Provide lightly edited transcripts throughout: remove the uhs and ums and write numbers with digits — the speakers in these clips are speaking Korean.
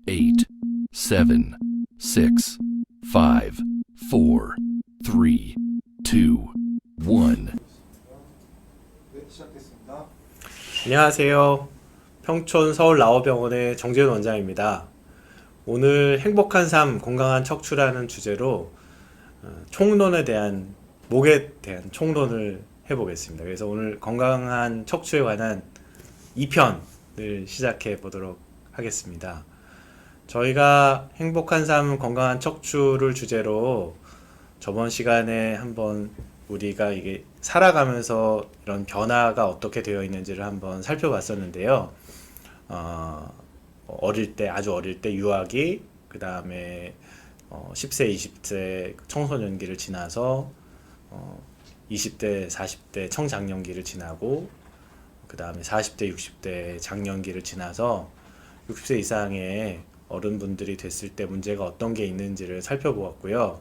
8, 7, 6, 5, 4, 3, 2, 1. 네, 시작됐습니다. 안녕하세요. 평촌 서울라오병원의 정재훈 원장입니다. 오늘 행복한 삶, 건강한 척추라는 주제로 총론에 대한, 목에 대한 총론을 해보겠습니다. 그래서 오늘 건강한 척추에 관한 2편을 시작해 보도록 하겠습니다. 저희가 행복한 삶, 건강한 척추를 주제로 저번 시간에 한번 우리가 이게 살아가면서 이런 변화가 어떻게 되어 있는지를 한번 살펴봤었는데요. 어릴 때, 아주 어릴 때 유아기, 그 다음에 10세, 20세 청소년기를 지나서 20대, 40대 청장년기를 지나고, 그 다음에 40대, 60대 장년기를 지나서 60세 이상의 어른분들이 됐을 때 문제가 어떤 게 있는지를 살펴보았고요.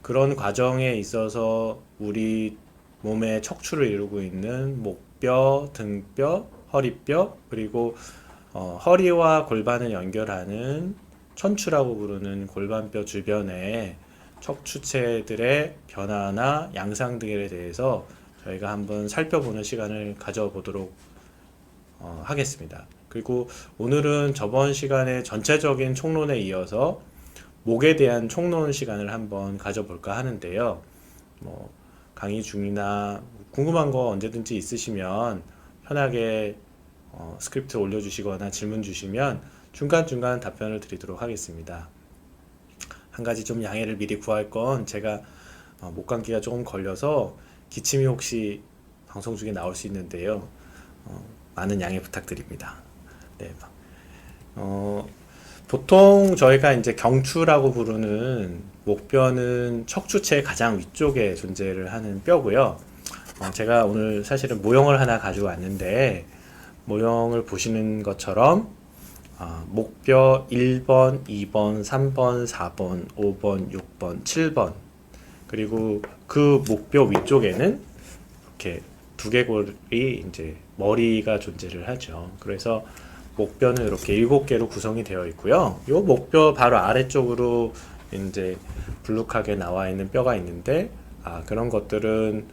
그런 과정에 있어서 우리 몸의 척추를 이루고 있는 목뼈, 등뼈, 허리뼈, 그리고 허리와 골반을 연결하는 천추라고 부르는 골반뼈 주변의 척추체들의 변화나 양상 등에 대해서 저희가 한번 살펴보는 시간을 가져보도록 하겠습니다. 그리고 오늘은 저번 시간의 전체적인 총론에 이어서 목에 대한 총론 시간을 한번 가져볼까 하는데요. 강의 중이나 궁금한 거 언제든지 있으시면 편하게 스크립트 올려주시거나 질문 주시면 중간중간 답변을 드리도록 하겠습니다. 한 가지 좀 양해를 미리 구할 건 제가 목 감기가 조금 걸려서 기침이 혹시 방송 중에 나올 수 있는데요. 많은 양해 부탁드립니다. 네. 보통 저희가 이제 경추라고 부르는 목뼈는 척추체의 가장 위쪽에 존재를 하는 뼈고요. 제가 오늘 사실은 모형을 하나 가지고 왔는데 모형을 보시는 것처럼 목뼈 1번, 2번, 3번, 4번, 5번, 6번, 7번 그리고 그 목뼈 위쪽에는 이렇게 두개골이 이제 머리가 존재를 하죠. 그래서 목뼈는 이렇게 7개로 구성이 되어 있고요. 이 목뼈 바로 아래쪽으로 이제 불룩하게 나와 있는 뼈가 있는데 그런 것들은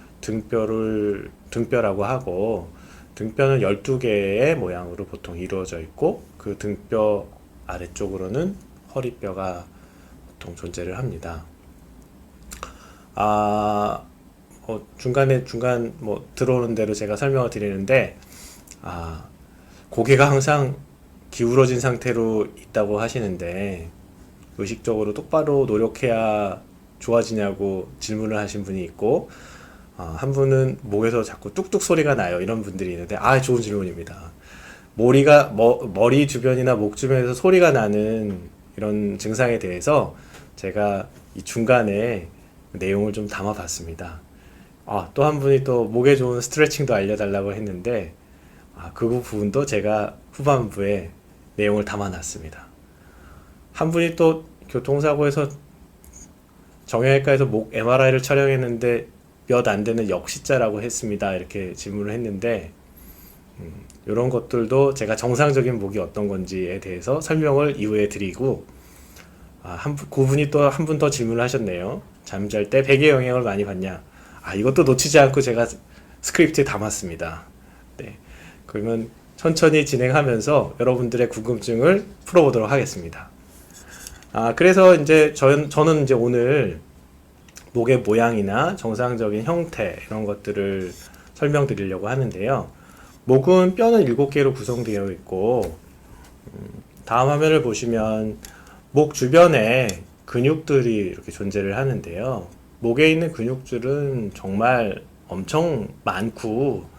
등뼈라고 하고 등뼈는 12개의 모양으로 보통 이루어져 있고 그 등뼈 아래쪽으로는 허리뼈가 보통 존재를 합니다. 중간 들어오는 대로 제가 설명을 드리는데 고개가 항상 기울어진 상태로 있다고 하시는데 의식적으로 똑바로 노력해야 좋아지냐고 질문을 하신 분이 있고 한 분은 목에서 자꾸 뚝뚝 소리가 나요 이런 분들이 있는데 좋은 질문입니다. 머리 주변이나 목 주변에서 소리가 나는 이런 증상에 대해서 제가 이 중간에 내용을 좀 담아 봤습니다. 또 한 분이 또 목에 좋은 스트레칭도 알려달라고 했는데 그 부분도 제가 후반부에 내용을 담아놨습니다. 한 분이 또 교통사고에서 정형외과에서 목 MRI를 촬영했는데 몇 안 되는 역시자라고 했습니다. 이렇게 질문을 했는데 이런 것들도 제가 정상적인 목이 어떤 건지에 대해서 설명을 이후에 드리고 그분이 또 한 분 더 질문을 하셨네요. 잠잘 때 베개 영향을 많이 받냐? 이것도 놓치지 않고 제가 스크립트에 담았습니다. 네. 그러면 천천히 진행하면서 여러분들의 궁금증을 풀어보도록 하겠습니다. 그래서 이제 저는 이제 오늘 목의 모양이나 정상적인 형태 이런 것들을 설명드리려고 하는데요. 목은 뼈는 7개로 구성되어 있고 다음 화면을 보시면 목 주변에 근육들이 이렇게 존재를 하는데요. 목에 있는 근육들은 정말 엄청 많고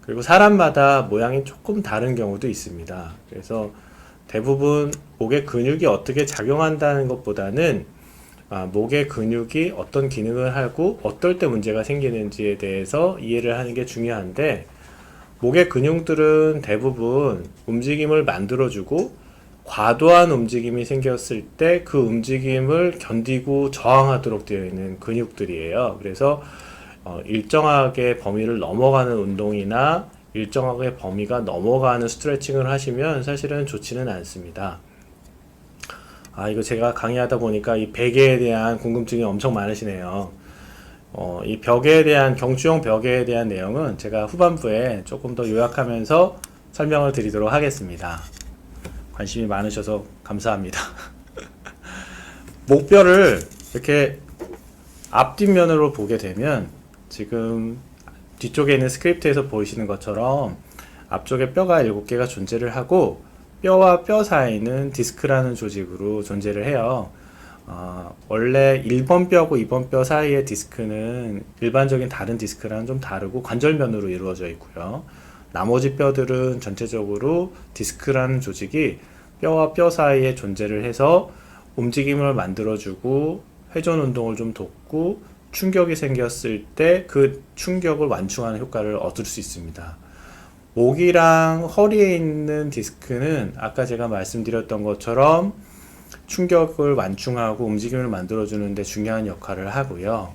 그리고 사람마다 모양이 조금 다른 경우도 있습니다. 그래서 대부분 목의 근육이 어떻게 작용한다는 것보다는 목의 근육이 어떤 기능을 하고 어떨 때 문제가 생기는지에 대해서 이해를 하는 게 중요한데 목의 근육들은 대부분 움직임을 만들어주고 과도한 움직임이 생겼을 때 그 움직임을 견디고 저항하도록 되어 있는 근육들이에요. 그래서 일정하게 범위를 넘어가는 운동이나 일정하게 범위가 넘어가는 스트레칭을 하시면 사실은 좋지는 않습니다. 이거 제가 강의하다 보니까 이 베개에 대한 궁금증이 엄청 많으시네요. 이 벽에 대한, 경추형 벽에 대한 내용은 제가 후반부에 조금 더 요약하면서 설명을 드리도록 하겠습니다. 관심이 많으셔서 감사합니다. 목뼈를 이렇게 앞뒷면으로 보게 되면 지금 뒤쪽에 있는 스크립트에서 보이시는 것처럼 앞쪽에 뼈가 7개가 존재를 하고 뼈와 뼈 사이는 디스크라는 조직으로 존재를 해요. 원래 1번 뼈하고 2번 뼈 사이의 디스크는 일반적인 다른 디스크랑 좀 다르고 관절면으로 이루어져 있고요. 나머지 뼈들은 전체적으로 디스크라는 조직이 뼈와 뼈 사이에 존재를 해서 움직임을 만들어주고 회전 운동을 좀 돕고 충격이 생겼을 때 그 충격을 완충하는 효과를 얻을 수 있습니다. 목이랑 허리에 있는 디스크는 아까 제가 말씀드렸던 것처럼 충격을 완충하고 움직임을 만들어주는 데 중요한 역할을 하고요.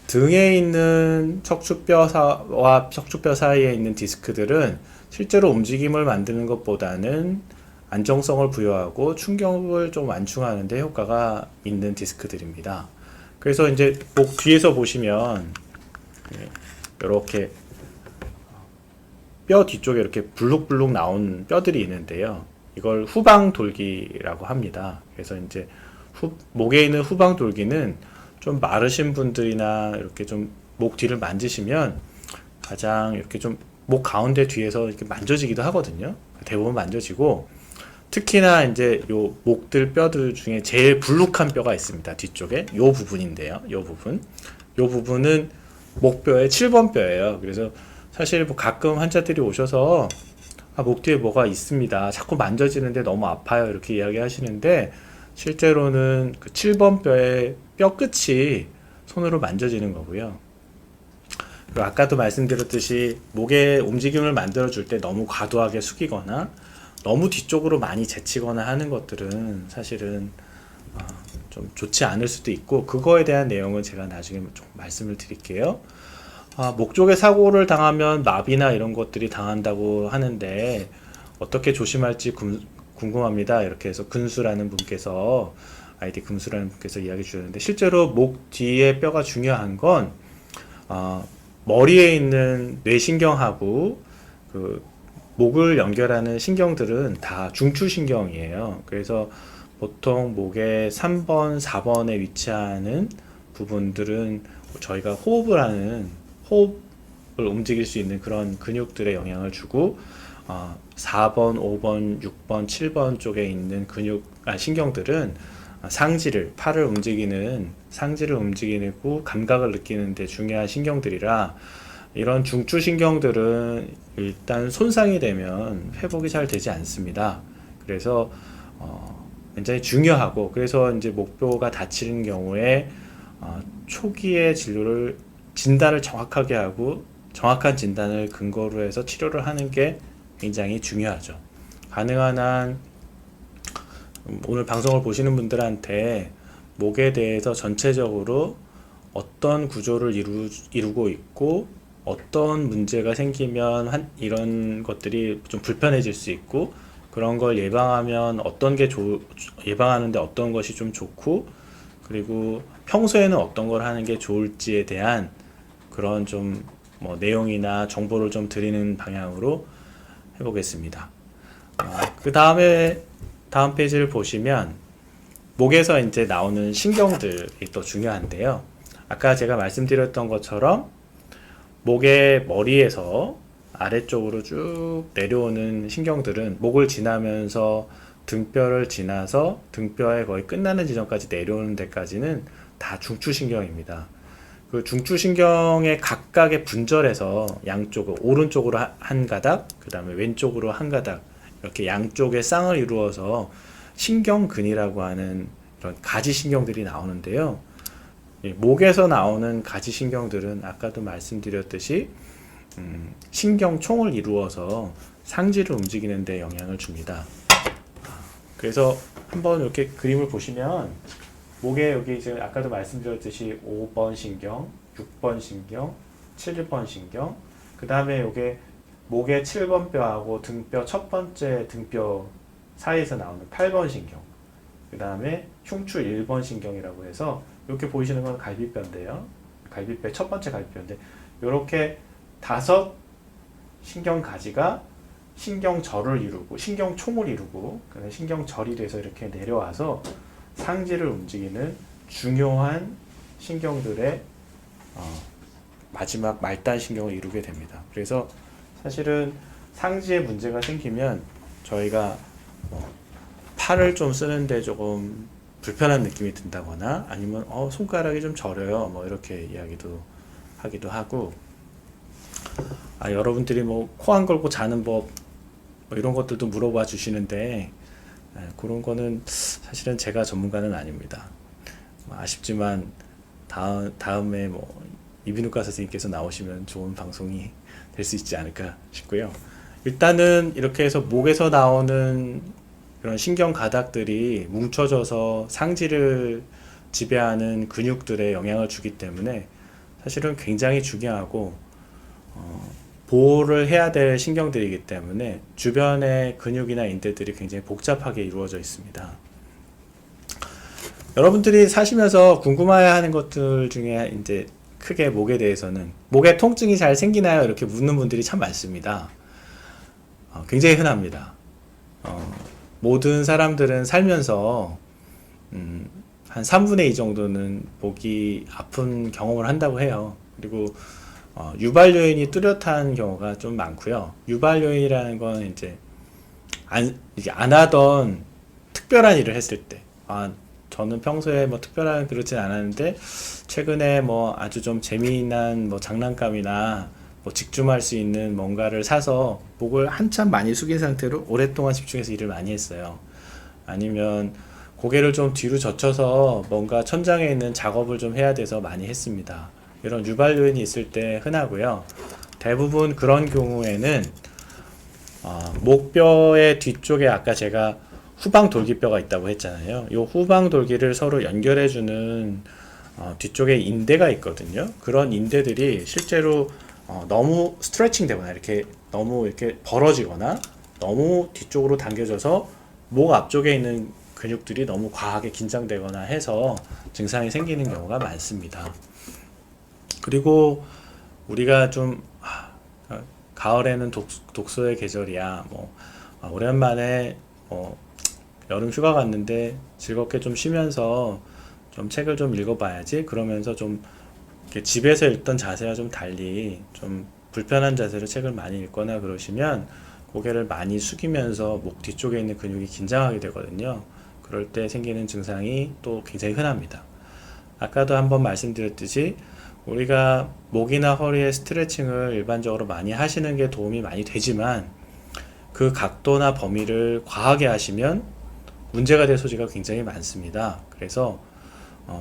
등에 있는 척추뼈와 척추뼈 사이에 있는 디스크들은 실제로 움직임을 만드는 것보다는 안정성을 부여하고 충격을 좀 완충하는 데 효과가 있는 디스크들입니다. 그래서 이제 목 뒤에서 보시면 이렇게 뼈 뒤쪽에 이렇게 불룩불룩 나온 뼈들이 있는데요. 이걸 후방돌기라고 합니다. 그래서 이제 목에 있는 후방돌기는 좀 마르신 분들이나 이렇게 좀 목 뒤를 만지시면 가장 이렇게 좀 목 가운데 뒤에서 이렇게 만져지기도 하거든요. 대부분 만져지고 특히나 이제 요 목들 뼈들 중에 제일 불룩한 뼈가 있습니다. 뒤쪽에 요 부분인데요. 요 부분은 목뼈의 7번 뼈예요. 그래서 사실 뭐 가끔 환자들이 오셔서 목 뒤에 뭐가 있습니다. 자꾸 만져지는데 너무 아파요. 이렇게 이야기 하시는데 실제로는 그 7번 뼈의 뼈 끝이 손으로 만져지는 거고요. 그리고 아까도 말씀드렸듯이 목의 움직임을 만들어 줄 때 너무 과도하게 숙이거나 너무 뒤쪽으로 많이 제치거나 하는 것들은 사실은 좀 좋지 않을 수도 있고 그거에 대한 내용은 제가 나중에 좀 말씀을 드릴게요. 목 쪽에 사고를 당하면 마비나 이런 것들이 당한다고 하는데 어떻게 조심할지 궁금합니다. 이렇게 해서 근수라는 분께서 아이디 금수라는 분께서 이야기 주셨는데 실제로 목 뒤에 뼈가 중요한 건 머리에 있는 뇌신경하고 그 목을 연결하는 신경들은 다 중추신경이에요. 그래서 보통 목의 3번, 4번에 위치하는 부분들은 저희가 호흡을 하는 호흡을 움직일 수 있는 그런 근육들에 영향을 주고 4번, 5번, 6번, 7번 쪽에 있는 신경들은 팔을 움직이는 상지를 움직이고 감각을 느끼는 데 중요한 신경들이라 이런 중추신경들은 일단 손상이 되면 회복이 잘 되지 않습니다. 그래서 굉장히 중요하고 그래서 이제 목뼈가 다치는 경우에 초기에 진단을 정확하게 하고 정확한 진단을 근거로 해서 치료를 하는 게 굉장히 중요하죠. 가능한 한 오늘 방송을 보시는 분들한테 목에 대해서 전체적으로 어떤 구조를 이루고 있고 어떤 문제가 생기면 이런 것들이 좀 불편해질 수 있고 그런 걸 예방하면 예방하는데 어떤 것이 좀 좋고 그리고 평소에는 어떤 걸 하는 게 좋을지에 대한 그런 좀 내용이나 정보를 좀 드리는 방향으로 해보겠습니다. 그 다음 페이지를 보시면 목에서 이제 나오는 신경들이 또 중요한데요. 아까 제가 말씀드렸던 것처럼 목의 머리에서 아래쪽으로 쭉 내려오는 신경들은 목을 지나면서 등뼈를 지나서 등뼈의 거의 끝나는 지점까지 내려오는 데까지는 다 중추신경입니다. 그 중추신경의 각각의 분절에서 양쪽을 오른쪽으로 한 가닥, 그 다음에 왼쪽으로 한 가닥 이렇게 양쪽의 쌍을 이루어서 신경근이라고 하는 이런 가지신경들이 나오는데요. 목에서 나오는 가지신경들은 아까도 말씀드렸듯이 신경총을 이루어서 상지를 움직이는 데 영향을 줍니다. 그래서 한번 이렇게 그림을 보시면 목에 여기 지금 아까도 말씀드렸듯이 5번 신경, 6번 신경, 7번 신경, 그 다음에 요게 목의 7번 뼈하고 등뼈 첫 번째 등뼈 사이에서 나오는 8번 신경, 그 다음에 흉추 1번 신경이라고 해서 이렇게 보이시는 건 갈비뼈인데요. 갈비뼈 첫 번째 갈비뼈인데 이렇게 5 신경 가지가 신경절을 이루고 신경총을 이루고 그다음에 신경절이 돼서 이렇게 내려와서 상지를 움직이는 중요한 신경들의 마지막 말단 신경을 이루게 됩니다. 그래서 사실은 상지에 문제가 생기면 저희가 팔을 좀 쓰는데 조금 불편한 느낌이 든다거나 아니면 손가락이 좀 저려요 뭐 이렇게 이야기도 하기도 하고 여러분들이 뭐 코 안 걸고 자는 법 뭐 이런 것들도 물어봐 주시는데 그런 거는 사실은 제가 전문가는 아닙니다. 아쉽지만 다음에 뭐 이비인후과 선생님께서 나오시면 좋은 방송이 될 수 있지 않을까 싶고요. 일단은 이렇게 해서 목에서 나오는 그런 신경 가닥들이 뭉쳐져서 상지를 지배하는 근육들에 영향을 주기 때문에 사실은 굉장히 중요하고 보호를 해야 될 신경들이기 때문에 주변의 근육이나 인대들이 굉장히 복잡하게 이루어져 있습니다. 여러분들이 사시면서 궁금해하는 것들 중에 이제 크게 목에 대해서는 목에 통증이 잘 생기나요? 이렇게 묻는 분들이 참 많습니다. 굉장히 흔합니다. 모든 사람들은 살면서 한 3분의 2 정도는 목이 아픈 경험을 한다고 해요. 그리고 유발 요인이 뚜렷한 경우가 좀 많고요. 유발 요인이라는 건 이제 안 하던 특별한 일을 했을 때, 저는 평소에 뭐 특별한 그러진 않았는데 최근에 뭐 아주 좀 재미난 뭐 장난감이나 뭐 직중할 수 있는 뭔가를 사서 목을 한참 많이 숙인 상태로 오랫동안 집중해서 일을 많이 했어요. 아니면 고개를 좀 뒤로 젖혀서 뭔가 천장에 있는 작업을 좀 해야 돼서 많이 했습니다. 이런 유발 요인이 있을 때 흔하고요. 대부분 그런 경우에는 목뼈의 뒤쪽에 아까 제가 후방돌기뼈가 있다고 했잖아요. 이 후방돌기를 서로 연결해주는 뒤쪽에 인대가 있거든요. 그런 인대들이 실제로 너무 스트레칭 되거나 이렇게 너무 이렇게 벌어지거나 너무 뒤쪽으로 당겨져서 목 앞쪽에 있는 근육들이 너무 과하게 긴장되거나 해서 증상이 생기는 경우가 많습니다. 그리고 우리가 좀 가을에는 독서의 계절이야 뭐 오랜만에 여름 휴가 갔는데 즐겁게 좀 쉬면서 좀 책을 좀 읽어봐야지 그러면서 좀 이렇게 집에서 읽던 자세와 좀 달리 좀 불편한 자세로 책을 많이 읽거나 그러시면 고개를 많이 숙이면서 목 뒤쪽에 있는 근육이 긴장하게 되거든요. 그럴 때 생기는 증상이 또 굉장히 흔합니다. 아까도 한번 말씀드렸듯이 우리가 목이나 허리의 스트레칭을 일반적으로 많이 하시는 게 도움이 많이 되지만 그 각도나 범위를 과하게 하시면 문제가 될 소지가 굉장히 많습니다. 그래서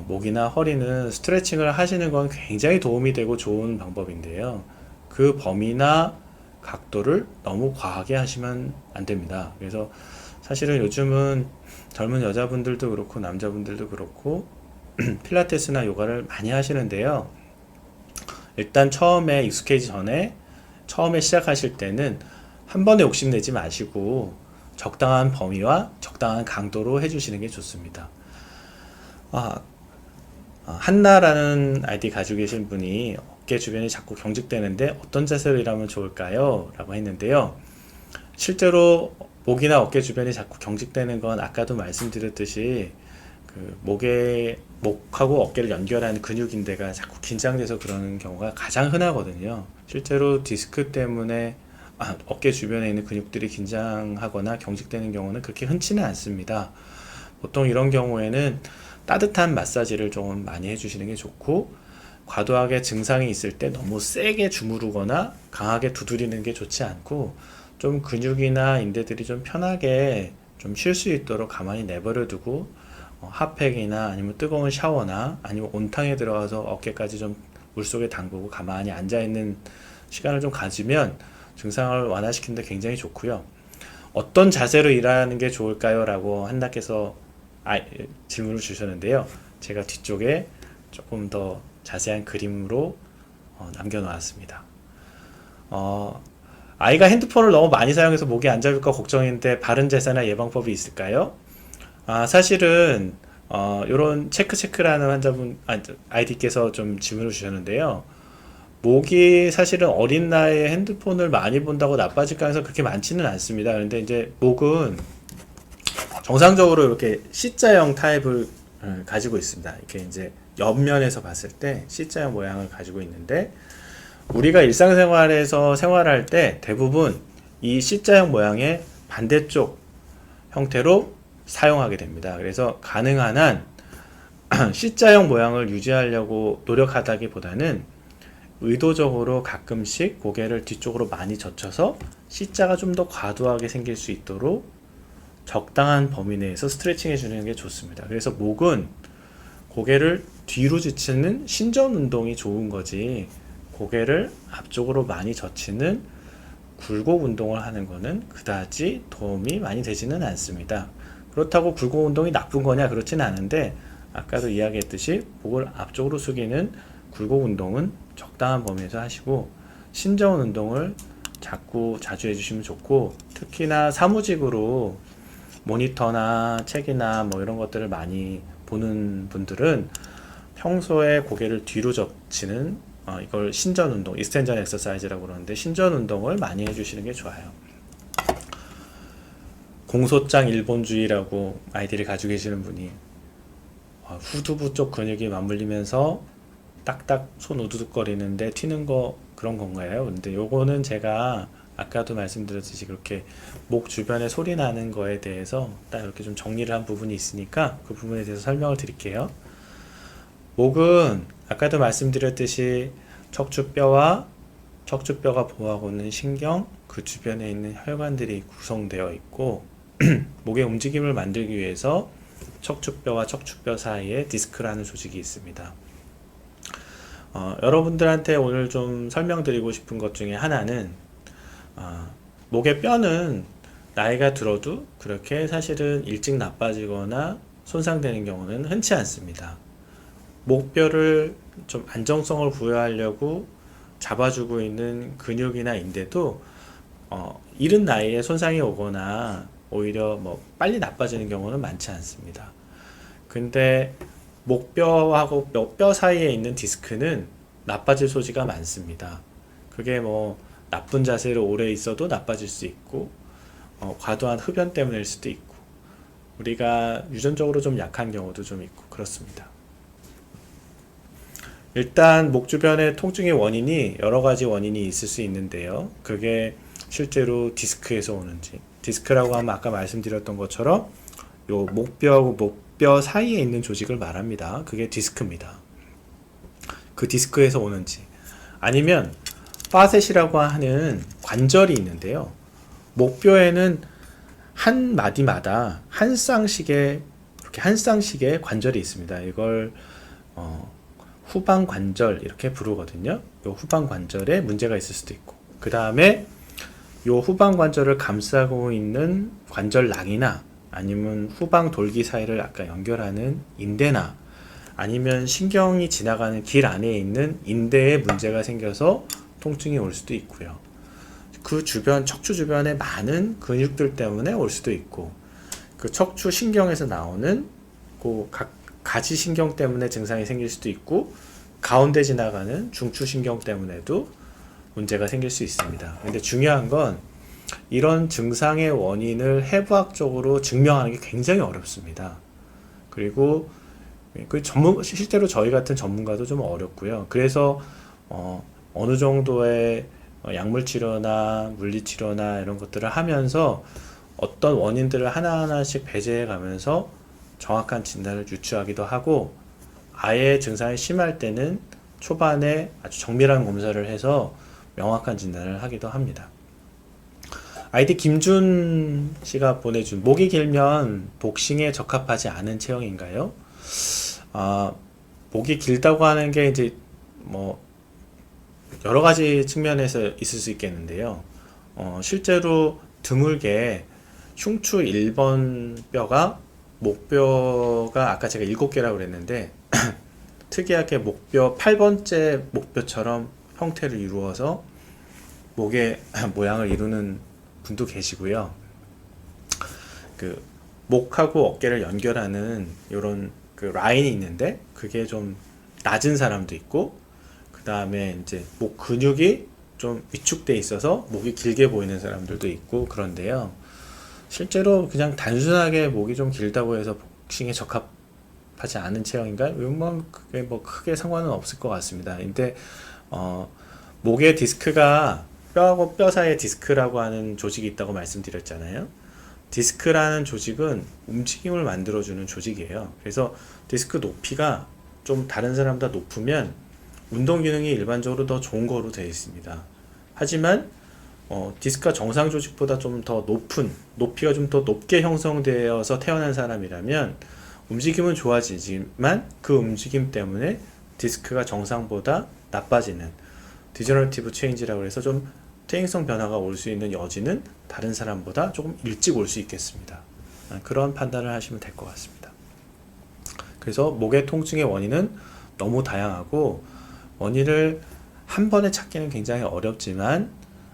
목이나 허리는 스트레칭을 하시는 건 굉장히 도움이 되고 좋은 방법인데요. 그 범위나 각도를 너무 과하게 하시면 안 됩니다. 그래서 사실은 요즘은 젊은 여자분들도 그렇고 남자분들도 그렇고 필라테스나 요가를 많이 하시는데요. 일단 처음에 익숙해지기 전에 처음에 시작하실 때는 한 번에 욕심내지 마시고 적당한 범위와 적당한 강도로 해주시는 게 좋습니다. 한나라는 아이디 가지고 계신 분이 어깨 주변이 자꾸 경직되는데 어떤 자세로 일하면 좋을까요? 라고 했는데요. 실제로 목이나 어깨 주변이 자꾸 경직되는 건 아까도 말씀드렸듯이 그 목하고 어깨를 연결하는 근육인대가 자꾸 긴장돼서 그러는 경우가 가장 흔하거든요. 실제로 디스크 때문에 어깨 주변에 있는 근육들이 긴장하거나 경직되는 경우는 그렇게 흔치는 않습니다. 보통 이런 경우에는 따뜻한 마사지를 좀 많이 해주시는 게 좋고 과도하게 증상이 있을 때 너무 세게 주무르거나 강하게 두드리는 게 좋지 않고 좀 근육이나 인대들이 좀 편하게 좀 쉴 수 있도록 가만히 내버려 두고 핫팩이나 아니면 뜨거운 샤워나 아니면 온탕에 들어가서 어깨까지 좀 물속에 담그고 가만히 앉아있는 시간을 좀 가지면 증상을 완화시키는 데 굉장히 좋고요. 어떤 자세로 일하는 게 좋을까요? 라고 한나께서 질문을 주셨는데요. 제가 뒤쪽에 조금 더 자세한 그림으로 남겨놓았습니다. 아이가 핸드폰을 너무 많이 사용해서 목이 안 잡을까 걱정했는데 바른 자세나 예방법이 있을까요? 사실은 요런 체크라는 환자분 아이디께서 좀 질문을 주셨는데요. 목이 사실은 어린 나이에 핸드폰을 많이 본다고 나빠질 가능성이 그렇게 많지는 않습니다. 그런데 이제 목은 정상적으로 이렇게 C자형 타입을 가지고 있습니다. 이렇게 이제 옆면에서 봤을 때 C자형 모양을 가지고 있는데, 우리가 일상생활에서 생활할 때 대부분 이 C자형 모양의 반대쪽 형태로 사용하게 됩니다. 그래서 가능한 한 C자형 모양을 유지하려고 노력하다기보다는 의도적으로 가끔씩 고개를 뒤쪽으로 많이 젖혀서 C자가 좀 더 과도하게 생길 수 있도록 적당한 범위 내에서 스트레칭 해주는 게 좋습니다. 그래서 목은 고개를 뒤로 젖히는 신전 운동이 좋은 거지, 고개를 앞쪽으로 많이 젖히는 굴곡 운동을 하는 거는 그다지 도움이 많이 되지는 않습니다. 그렇다고 굴곡 운동이 나쁜 거냐, 그렇지는 않은데, 아까도 이야기했듯이 목을 앞쪽으로 숙이는 굴곡 운동은 적당한 범위에서 하시고, 신전 운동을 자주 해주시면 좋고, 특히나 사무직으로 모니터나 책이나 뭐 이런 것들을 많이 보는 분들은 평소에 고개를 뒤로 젖히는 이걸 신전 운동, 익스텐전 엑서사이즈라고 그러는데, 신전 운동을 많이 해주시는 게 좋아요. 공소장 일본주의라고 아이디를 가지고 계시는 분이 후두부 쪽 근육이 맞물리면서 딱딱 손 우두둑거리는데 튀는 거, 그런 건가요? 근데 요거는 제가 아까도 말씀드렸듯이 그렇게 목 주변에 소리 나는 거에 대해서 딱 이렇게 좀 정리를 한 부분이 있으니까 그 부분에 대해서 설명을 드릴게요. 목은 아까도 말씀드렸듯이 척추뼈가 보호하고 있는 신경, 그 주변에 있는 혈관들이 구성되어 있고, 목의 움직임을 만들기 위해서 척추뼈와 척추뼈 사이에 디스크라는 조직이 있습니다. 여러분들한테 오늘 좀 설명드리고 싶은 것 중에 하나는, 목의 뼈는 나이가 들어도 그렇게 사실은 일찍 나빠지거나 손상되는 경우는 흔치 않습니다. 목뼈를 좀 안정성을 부여하려고 잡아주고 있는 근육이나 인대도 이른 나이에 손상이 오거나 오히려 뭐 빨리 나빠지는 경우는 많지 않습니다. 근데 목뼈하고 뼈 사이에 있는 디스크는 나빠질 소지가 많습니다. 그게 뭐 나쁜 자세로 오래 있어도 나빠질 수 있고, 과도한 흡연 때문일 수도 있고, 우리가 유전적으로 좀 약한 경우도 좀 있고 그렇습니다. 일단 목 주변의 통증의 원인이 여러 가지 원인이 있을 수 있는데요. 그게 실제로 디스크에서 오는지, 디스크라고 하면 아까 말씀드렸던 것처럼 요 목뼈하고 목뼈 사이에 있는 조직을 말합니다. 그게 디스크입니다. 그 디스크에서 오는지, 아니면 파셋이라고 하는 관절이 있는데요. 목뼈에는 한 마디마다 한 쌍씩의 관절이 있습니다. 이걸 후방 관절 이렇게 부르거든요. 요 후방 관절에 문제가 있을 수도 있고, 그 다음에 요 후방 관절을 감싸고 있는 관절낭이나, 아니면 후방 돌기 사이를 아까 연결하는 인대나, 아니면 신경이 지나가는 길 안에 있는 인대에 문제가 생겨서 통증이 올 수도 있고요. 그 주변, 척추 주변에 많은 근육들 때문에 올 수도 있고, 그 척추 신경에서 나오는 그 가지 신경 때문에 증상이 생길 수도 있고, 가운데 지나가는 중추 신경 때문에도 문제가 생길 수 있습니다. 근데 중요한 건 이런 증상의 원인을 해부학적으로 증명하는 게 굉장히 어렵습니다. 그리고 실제로 저희 같은 전문가도 좀 어렵고요. 그래서 어느 정도의 약물 치료나 물리 치료나 이런 것들을 하면서 어떤 원인들을 하나하나씩 배제해 가면서 정확한 진단을 유추하기도 하고, 아예 증상이 심할 때는 초반에 아주 정밀한 검사를 해서 명확한 진단을 하기도 합니다. 아이디 김준 씨가 보내준, 목이 길면 복싱에 적합하지 않은 체형인가요? 목이 길다고 하는 게 이제 뭐 여러 가지 측면에서 있을 수 있겠는데요. 실제로 드물게 흉추 1번 뼈가 목뼈가 아까 제가 7개라고 그랬는데 특이하게 목뼈 8번째 목뼈처럼 형태를 이루어서 목의 모양을 이루는 분도 계시고요. 그 목하고 어깨를 연결하는 이런 그 라인이 있는데 그게 좀 낮은 사람도 있고, 그 다음에 이제 목 근육이 좀 위축돼 있어서 목이 길게 보이는 사람들도 있고 그런데요. 실제로 그냥 단순하게 목이 좀 길다고 해서 복싱에 적합하지 않은 체형인가요? 뭐 그게 뭐 크게 상관은 없을 것 같습니다. 근데 목의 디스크가 뼈하고 뼈 사이에 디스크라고 하는 조직이 있다고 말씀드렸잖아요. 디스크라는 조직은 움직임을 만들어주는 조직이에요. 그래서 디스크 높이가 좀 다른 사람보다 높으면 운동 기능이 일반적으로 더 좋은 거로 되어 있습니다. 하지만 디스크가 정상 조직보다 좀 더 높이가 좀 더 높게 형성되어서 태어난 사람이라면 움직임은 좋아지지만 그 움직임 때문에 디스크가 정상보다 나빠지는 디저너티브 체인지라고 해서 좀 퇴행성 변화가 올 수 있는 여지는 다른 사람보다 조금 일찍 올 수 있겠습니다. 그런 판단을 하시면 될 것 같습니다. 그래서 목의 통증의 원인은 너무 다양하고 원인을 한 번에 찾기는 굉장히 어렵지만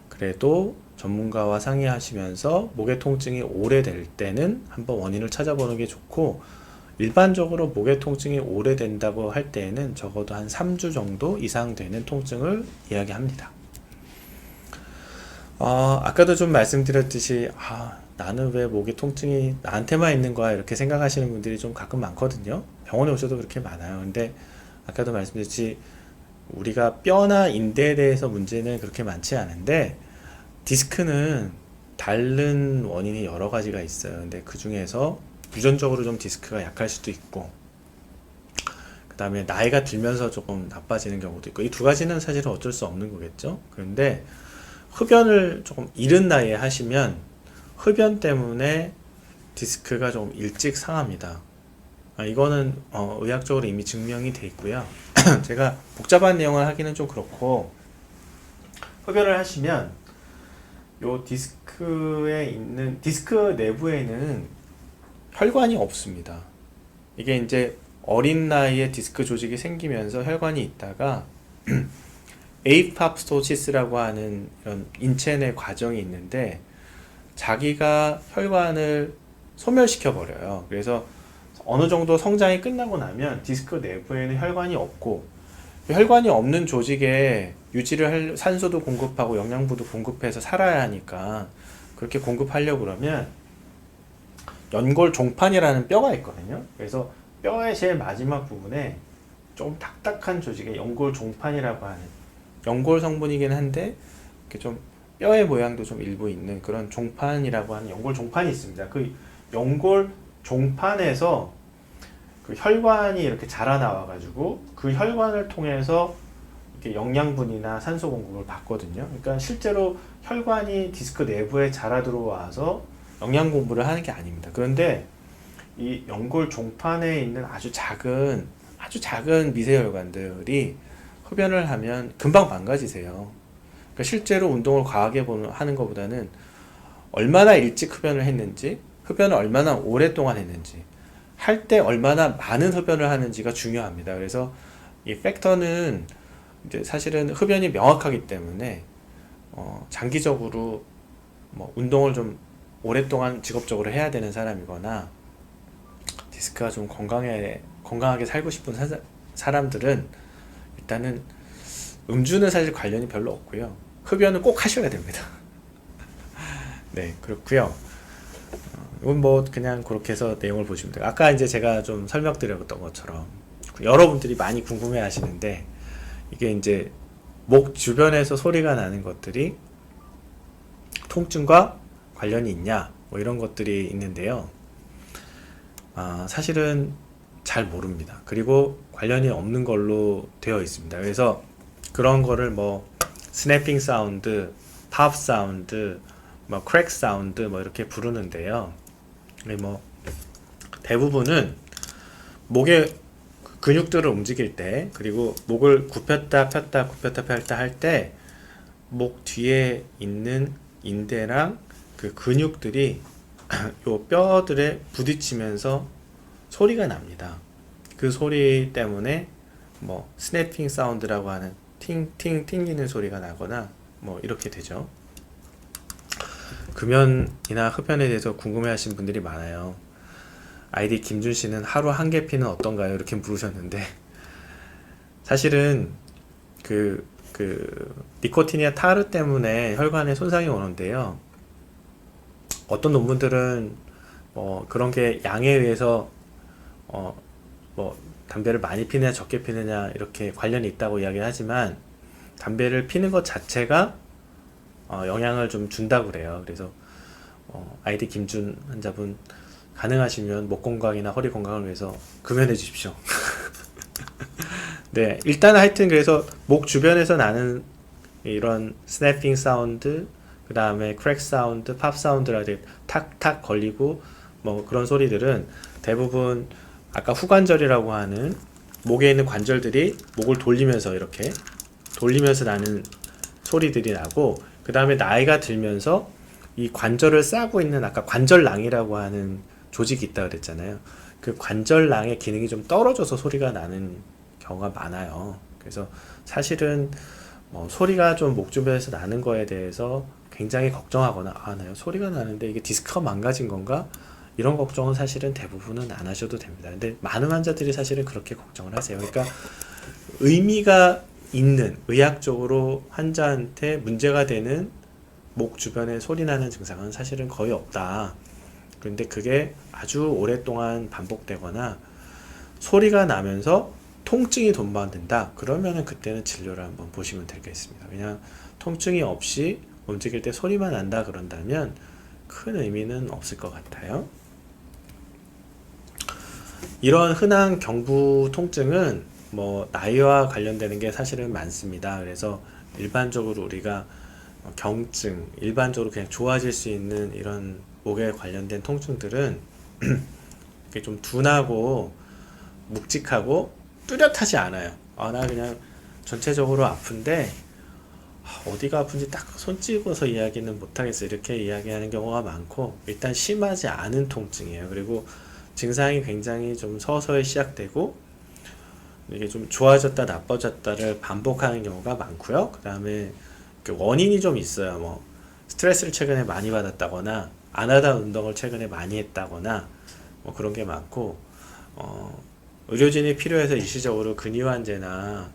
그래도 전문가와 상의하시면서 목의 통증이 오래될 때는 한번 원인을 찾아보는 게 좋고, 일반적으로 목의 통증이 오래된다고 할 때에는 적어도 한 3주 정도 이상 되는 통증을 이야기합니다. 아까도 좀 말씀드렸듯이 나는 왜 목의 통증이 나한테만 있는 거야 이렇게 생각하시는 분들이 좀 가끔 많거든요. 병원에 오셔도 그렇게 많아요. 근데 아까도 말씀드렸듯이 우리가 뼈나 인대에 대해서 문제는 그렇게 많지 않은데 디스크는 다른 원인이 여러 가지가 있어요. 근데 그 중에서 유전적으로 좀 디스크가 약할 수도 있고, 그 다음에 나이가 들면서 조금 나빠지는 경우도 있고, 이 두 가지는 사실은 어쩔 수 없는 거겠죠. 그런데 흡연을 조금 이른 나이에 하시면 흡연 때문에 디스크가 좀 일찍 상합니다. 이거는 의학적으로 이미 증명이 돼 있고요. 제가 복잡한 내용을 하기는 좀 그렇고, 흡연을 하시면 요 디스크에 있는 디스크 내부에는 혈관이 없습니다. 이게 이제 어린 나이에 디스크 조직이 생기면서 혈관이 있다가 에이팝토시스라고 하는 이런 인체 내 과정이 있는데 자기가 혈관을 소멸시켜 버려요. 그래서 어느 정도 성장이 끝나고 나면 디스크 내부에는 혈관이 없고, 혈관이 없는 조직에 유지를 할 산소도 공급하고 영양분도 공급해서 살아야 하니까 그렇게 공급하려고 그러면 연골 종판이라는 뼈가 있거든요. 그래서 뼈의 제일 마지막 부분에 좀 딱딱한 조직에 연골 종판이라고 하는, 연골 성분이긴 한데 이렇게 좀 뼈의 모양도 좀 일부 있는 그런 종판이라고 하는 연골 종판이 있습니다. 그 연골 종판에서 그 혈관이 이렇게 자라나와 가지고 그 혈관을 통해서 이렇게 영양분이나 산소 공급을 받거든요. 그러니까 실제로 혈관이 디스크 내부에 자라 들어와서 영양 공부를 하는 게 아닙니다. 그런데 이 연골 종판에 있는 아주 작은 미세혈관들이 흡연을 하면 금방 망가지세요. 그러니까 실제로 운동을 과하게 하는 것보다는 얼마나 일찍 흡연을 했는지, 흡연을 얼마나 오랫동안 했는지, 할 때 얼마나 많은 흡연을 하는지가 중요합니다. 그래서 이 팩터는 이제 사실은 흡연이 명확하기 때문에 장기적으로 뭐 운동을 좀 오랫동안 직업적으로 해야 되는 사람이거나 디스크가 좀 건강하게 살고 싶은 사람들은 일단은 음주는 사실 관련이 별로 없고요. 흡연은 꼭 하셔야 됩니다. 네, 그렇고요. 이건 뭐 그냥 그렇게 해서 내용을 보시면 돼요. 아까 이제 제가 좀 설명드렸던 것처럼 여러분들이 많이 궁금해 하시는데 이게 이제 목 주변에서 소리가 나는 것들이 통증과 관련이 있냐 뭐 이런 것들이 있는데요. 사실은 잘 모릅니다. 그리고 관련이 없는 걸로 되어 있습니다. 그래서 그런 거를 뭐 스냅핑 사운드, 팝 사운드, 뭐 크랙 사운드 뭐 이렇게 부르는데요. 뭐 대부분은 목의 근육들을 움직일 때, 그리고 목을 굽혔다 폈다 굽혔다 폈다 할 때 목 뒤에 있는 인대랑 그 근육들이 요 뼈들에 부딪히면서 소리가 납니다. 그 소리 때문에 뭐 스냅핑 사운드라고 하는 팅팅 튕기는 소리가 나거나 뭐 이렇게 되죠. 금연이나 흡연에 대해서 궁금해 하시는 분들이 많아요. 아이디 김준 씨는 하루 한 개 피는 어떤가요? 이렇게 물으셨는데 사실은 그 니코틴이나 타르 때문에 혈관에 손상이 오는데요. 어떤 논문들은 그런 게 양에 의해서 뭐 담배를 많이 피느냐 적게 피느냐 이렇게 관련이 있다고 이야기하지만 담배를 피는 것 자체가 영향을 좀 준다고 그래요. 그래서 아이디 김준 환자분 가능하시면 목 건강이나 허리 건강을 위해서 금연해 주십시오. 네, 일단 하여튼 그래서 목 주변에서 나는 이런 스냅핑 사운드, 그 다음에 크랙 사운드, 팝 사운드라 탁탁 걸리고 뭐 그런 소리들은 대부분 아까 후관절이라고 하는 목에 있는 관절들이 목을 돌리면서 이렇게 돌리면서 나는 소리들이 나고, 그 다음에 나이가 들면서 이 관절을 싸고 있는 아까 관절낭이라고 하는 조직이 있다 그랬잖아요. 그 관절낭의 기능이 좀 떨어져서 소리가 나는 경우가 많아요. 그래서 사실은 소리가 좀 목 주변에서 나는 거에 대해서 굉장히 걱정하거나 나 소리가 나는데 이게 디스크가 망가진 건가? 이런 걱정은 사실은 대부분은 안 하셔도 됩니다. 근데 많은 환자들이 사실은 그렇게 걱정을 하세요. 그러니까 의미가 있는 의학적으로 환자한테 문제가 되는 목 주변에 소리 나는 증상은 사실은 거의 없다. 그런데 그게 아주 오랫동안 반복되거나 소리가 나면서 통증이 동반된다. 그러면은 그때는 진료를 한번 보시면 되겠습니다. 그냥 통증이 없이 움직일 때 소리만 난다 그런다면 큰 의미는 없을 것 같아요. 이런 흔한 경부 통증은 나이와 관련되는 게 사실은 많습니다. 그래서 일반적으로 우리가 경증, 일반적으로 그냥 좋아질 수 있는 이런 목에 관련된 통증들은 이게 좀 둔하고 묵직하고 뚜렷하지 않아요. 나 그냥 전체적으로 아픈데 어디가 아픈지 딱 손 찍어서 이야기는 못하겠어, 이렇게 이야기하는 경우가 많고, 일단 심하지 않은 통증이에요. 그리고 증상이 굉장히 좀 서서히 시작되고 이게 좀 좋아졌다 나빠졌다를 반복하는 경우가 많고요. 그 다음에 원인이 좀 있어요. 스트레스를 최근에 많이 받았다거나 안 하다 운동을 최근에 많이 했다거나 그런 게 많고, 의료진이 필요해서 일시적으로 근위환제나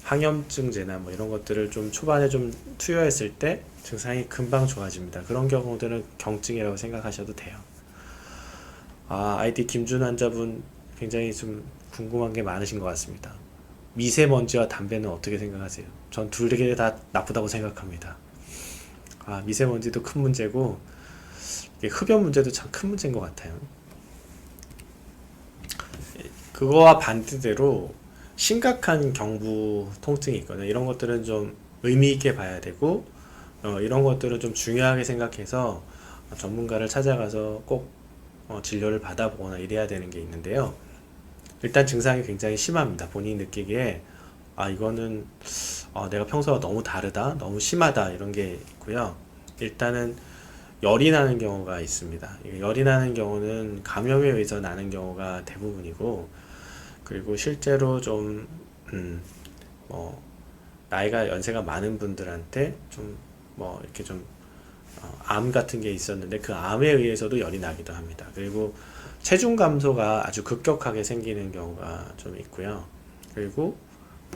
항염증제나 이런 것들을 좀 초반에 좀 투여했을 때 증상이 금방 좋아집니다. 그런 경우들은 경증이라고 생각하셔도 돼요. 아이디 김준 환자분 굉장히 좀 궁금한 게 많으신 것 같습니다. 미세먼지와 담배는 어떻게 생각하세요? 전 둘 다 나쁘다고 생각합니다. 미세먼지도 큰 문제고 흡연 문제도 참 큰 문제인 것 같아요. 그거와 반대대로 심각한 경부 통증이 있거든요. 이런 것들은 좀 의미 있게 봐야 되고, 이런 것들은 좀 중요하게 생각해서 전문가를 찾아가서 꼭 진료를 받아보거나 이래야 되는 게 있는데요. 일단 증상이 굉장히 심합니다. 본인이 느끼기에 이거는 내가 평소와 너무 다르다, 너무 심하다, 이런 게 있고요. 일단은 열이 나는 경우가 있습니다. 열이 나는 경우는 감염에 의해서 나는 경우가 대부분이고, 그리고 실제로 좀 나이가 연세가 많은 분들한테 좀 이렇게 좀 암 같은 게 있었는데 그 암에 의해서도 열이 나기도 합니다. 그리고 체중 감소가 아주 급격하게 생기는 경우가 좀 있고요. 그리고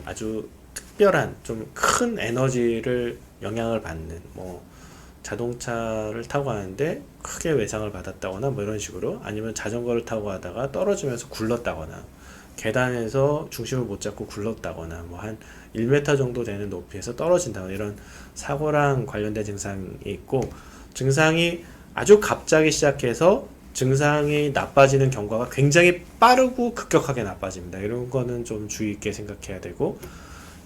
아주 특별한 좀 큰 에너지를 영향을 받는 자동차를 타고 가는데 크게 외상을 받았다거나 이런 식으로, 아니면 자전거를 타고 가다가 떨어지면서 굴렀다거나 계단에서 중심을 못 잡고 굴렀다거나 한 1m 정도 되는 높이에서 떨어진다거나 이런 사고랑 관련된 증상이 있고, 증상이 아주 갑자기 시작해서 증상이 나빠지는 경과가 굉장히 빠르고 급격하게 나빠집니다. 이런 거는 좀 주의 있게 생각해야 되고,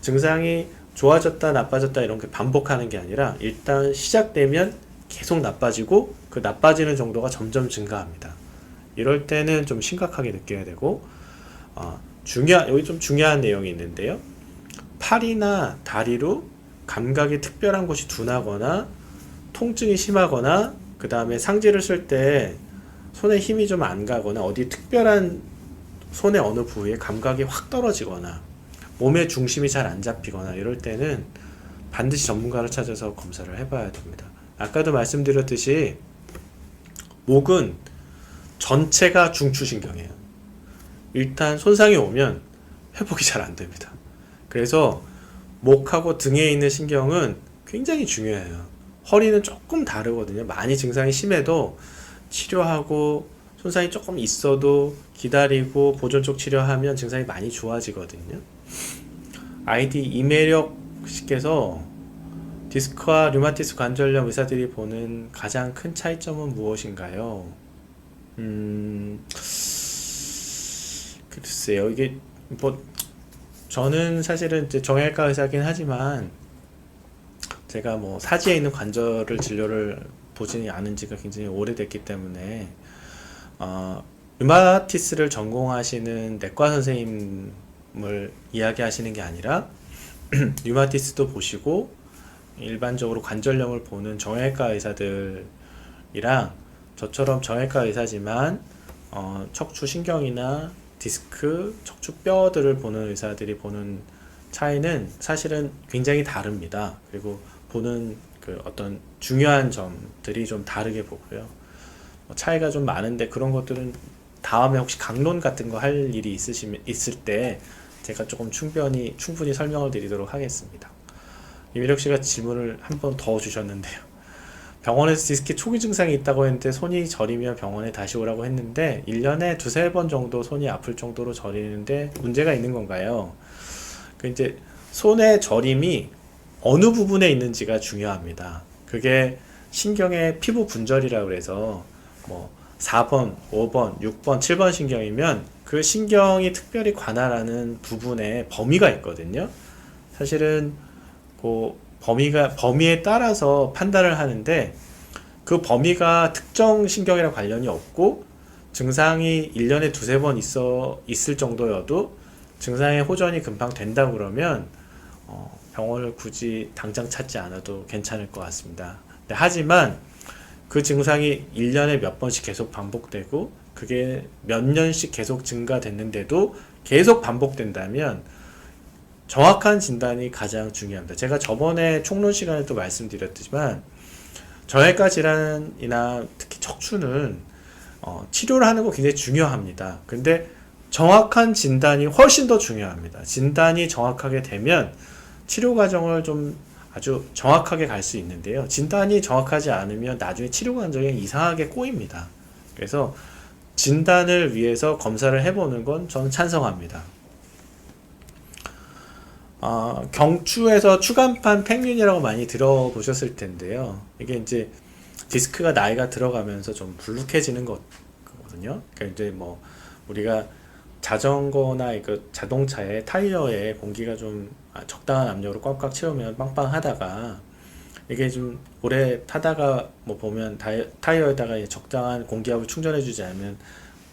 증상이 좋아졌다 나빠졌다 이런 게 반복하는 게 아니라 일단 시작되면 계속 나빠지고 그 나빠지는 정도가 점점 증가합니다. 이럴 때는 좀 심각하게 느껴야 되고, 여기 좀 중요한 내용이 있는데요. 팔이나 다리로 감각이 특별한 곳이 둔하거나 통증이 심하거나, 그 다음에 상지를 쓸 때 손에 힘이 좀 안 가거나 어디 특별한 손의 어느 부위에 감각이 확 떨어지거나 몸의 중심이 잘 안 잡히거나 이럴 때는 반드시 전문가를 찾아서 검사를 해봐야 됩니다. 아까도 말씀드렸듯이 목은 전체가 중추신경이에요. 일단 손상이 오면 회복이 잘 안 됩니다. 그래서 목하고 등에 있는 신경은 굉장히 중요해요. 허리는 조금 다르거든요. 많이 증상이 심해도 치료하고 손상이 조금 있어도 기다리고 보존 쪽 치료하면 증상이 많이 좋아지거든요. 아이디 이매력 씨께서 디스크와 류마티스 관절염 의사들이 보는 가장 큰 차이점은 무엇인가요? 글쎄요. 이게 뭐 저는 사실은 이제 정형외과 의사긴 하지만 제가 뭐 사지에 있는 관절을 진료를 보지 않은 지가 굉장히 오래됐기 때문에 류마티스를 전공하시는 내과 선생님을 이야기하시는 게 아니라 류마티스도 보시고 일반적으로 관절염을 보는 정형외과 의사들이랑 저처럼 정형외과 의사지만 척추신경이나 디스크, 척추뼈들을 보는 의사들이 보는 차이는 사실은 굉장히 다릅니다. 그리고 보는 그 어떤 중요한 점들이 좀 다르게 보고요. 차이가 좀 많은데 그런 것들은 다음에 혹시 강론 같은 거 할 일이 있을 때 제가 조금 충분히 설명을 드리도록 하겠습니다. 이미력 씨가 질문을 한 번 더 주셨는데요. 병원에서 디스크 초기 증상이 있다고 했는데 손이 저리면 병원에 다시 오라고 했는데 1년에 두세 번 정도 손이 아플 정도로 저리는데 문제가 있는 건가요? 그 이제 손의 저림이 어느 부분에 있는지가 중요합니다. 그게 신경의 피부 분절이라고 그래서 뭐 4번, 5번, 6번, 7번 신경이면 그 신경이 특별히 관할하는 부분에 범위가 있거든요. 사실은 그 범위에 따라서 판단을 하는데 그 범위가 특정 신경이랑 관련이 없고 증상이 1년에 두세 번 있을 정도여도 증상의 호전이 금방 된다 그러면 병원을 굳이 당장 찾지 않아도 괜찮을 것 같습니다. 네, 하지만 그 증상이 1년에 몇 번씩 계속 반복되고 그게 몇 년씩 계속 증가됐는데도 계속 반복된다면 정확한 진단이 가장 중요합니다. 제가 저번에 총론 시간에 또 말씀드렸지만 정형외과 질환이나 특히 척추는 치료를 하는 거 굉장히 중요합니다. 근데 정확한 진단이 훨씬 더 중요합니다. 진단이 정확하게 되면 치료 과정을 좀 아주 정확하게 갈 수 있는데요. 진단이 정확하지 않으면 나중에 치료 과정에 이상하게 꼬입니다. 그래서 진단을 위해서 검사를 해보는 건 저는 찬성합니다. 경추에서 추간판 팽윤이라고 많이 들어보셨을 텐데요. 이게 이제 디스크가 나이가 들어가면서 좀 불룩해지는 거거든요. 그러니까 이제 뭐 우리가 자전거나 이거 자동차의 타이어에 공기가 좀 적당한 압력으로 꽉꽉 채우면 빵빵하다가 이게 좀 오래 타다가 뭐 보면 타이어에다가 적당한 공기압을 충전해주지 않으면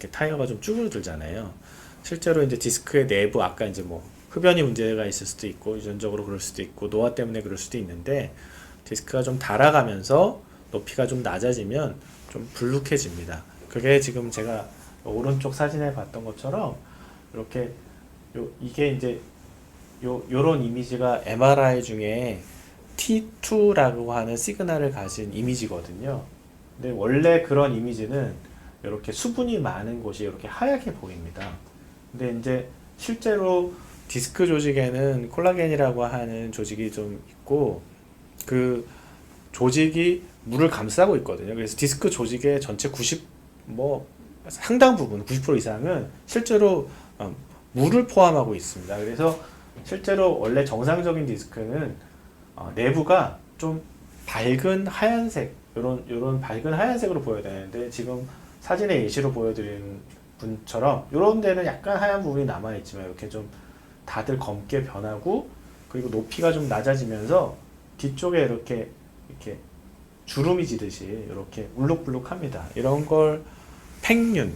이렇게 타이어가 좀 쭈그러들잖아요. 실제로 이제 디스크의 내부 아까 이제 뭐 흡연이 문제가 있을 수도 있고 유전적으로 그럴 수도 있고 노화 때문에 그럴 수도 있는데 디스크가 좀 닳아가면서 높이가 좀 낮아지면 좀 불룩해집니다. 그게 지금 제가 오른쪽 사진에 봤던 것처럼 이렇게 이게 이제 요런 이미지가 MRI 중에 T2라고 하는 시그널을 가진 이미지거든요. 근데 원래 그런 이미지는 이렇게 수분이 많은 곳이 이렇게 하얗게 보입니다. 근데 이제 실제로 디스크 조직에는 콜라겐이라고 하는 조직이 좀 있고 그 조직이 물을 감싸고 있거든요. 그래서 디스크 조직의 전체 상당 부분 90% 이상은 실제로 물을 포함하고 있습니다. 그래서 실제로 원래 정상적인 디스크는 내부가 좀 밝은 하얀색 요런 밝은 하얀색으로 보여야 되는데 지금 사진의 예시로 보여드린 분처럼 요런 데는 약간 하얀 부분이 남아있지만 이렇게 좀 다들 검게 변하고 그리고 높이가 좀 낮아지면서 뒤쪽에 이렇게 주름이 지듯이 이렇게 울룩불룩합니다. 이런 걸 팽윤,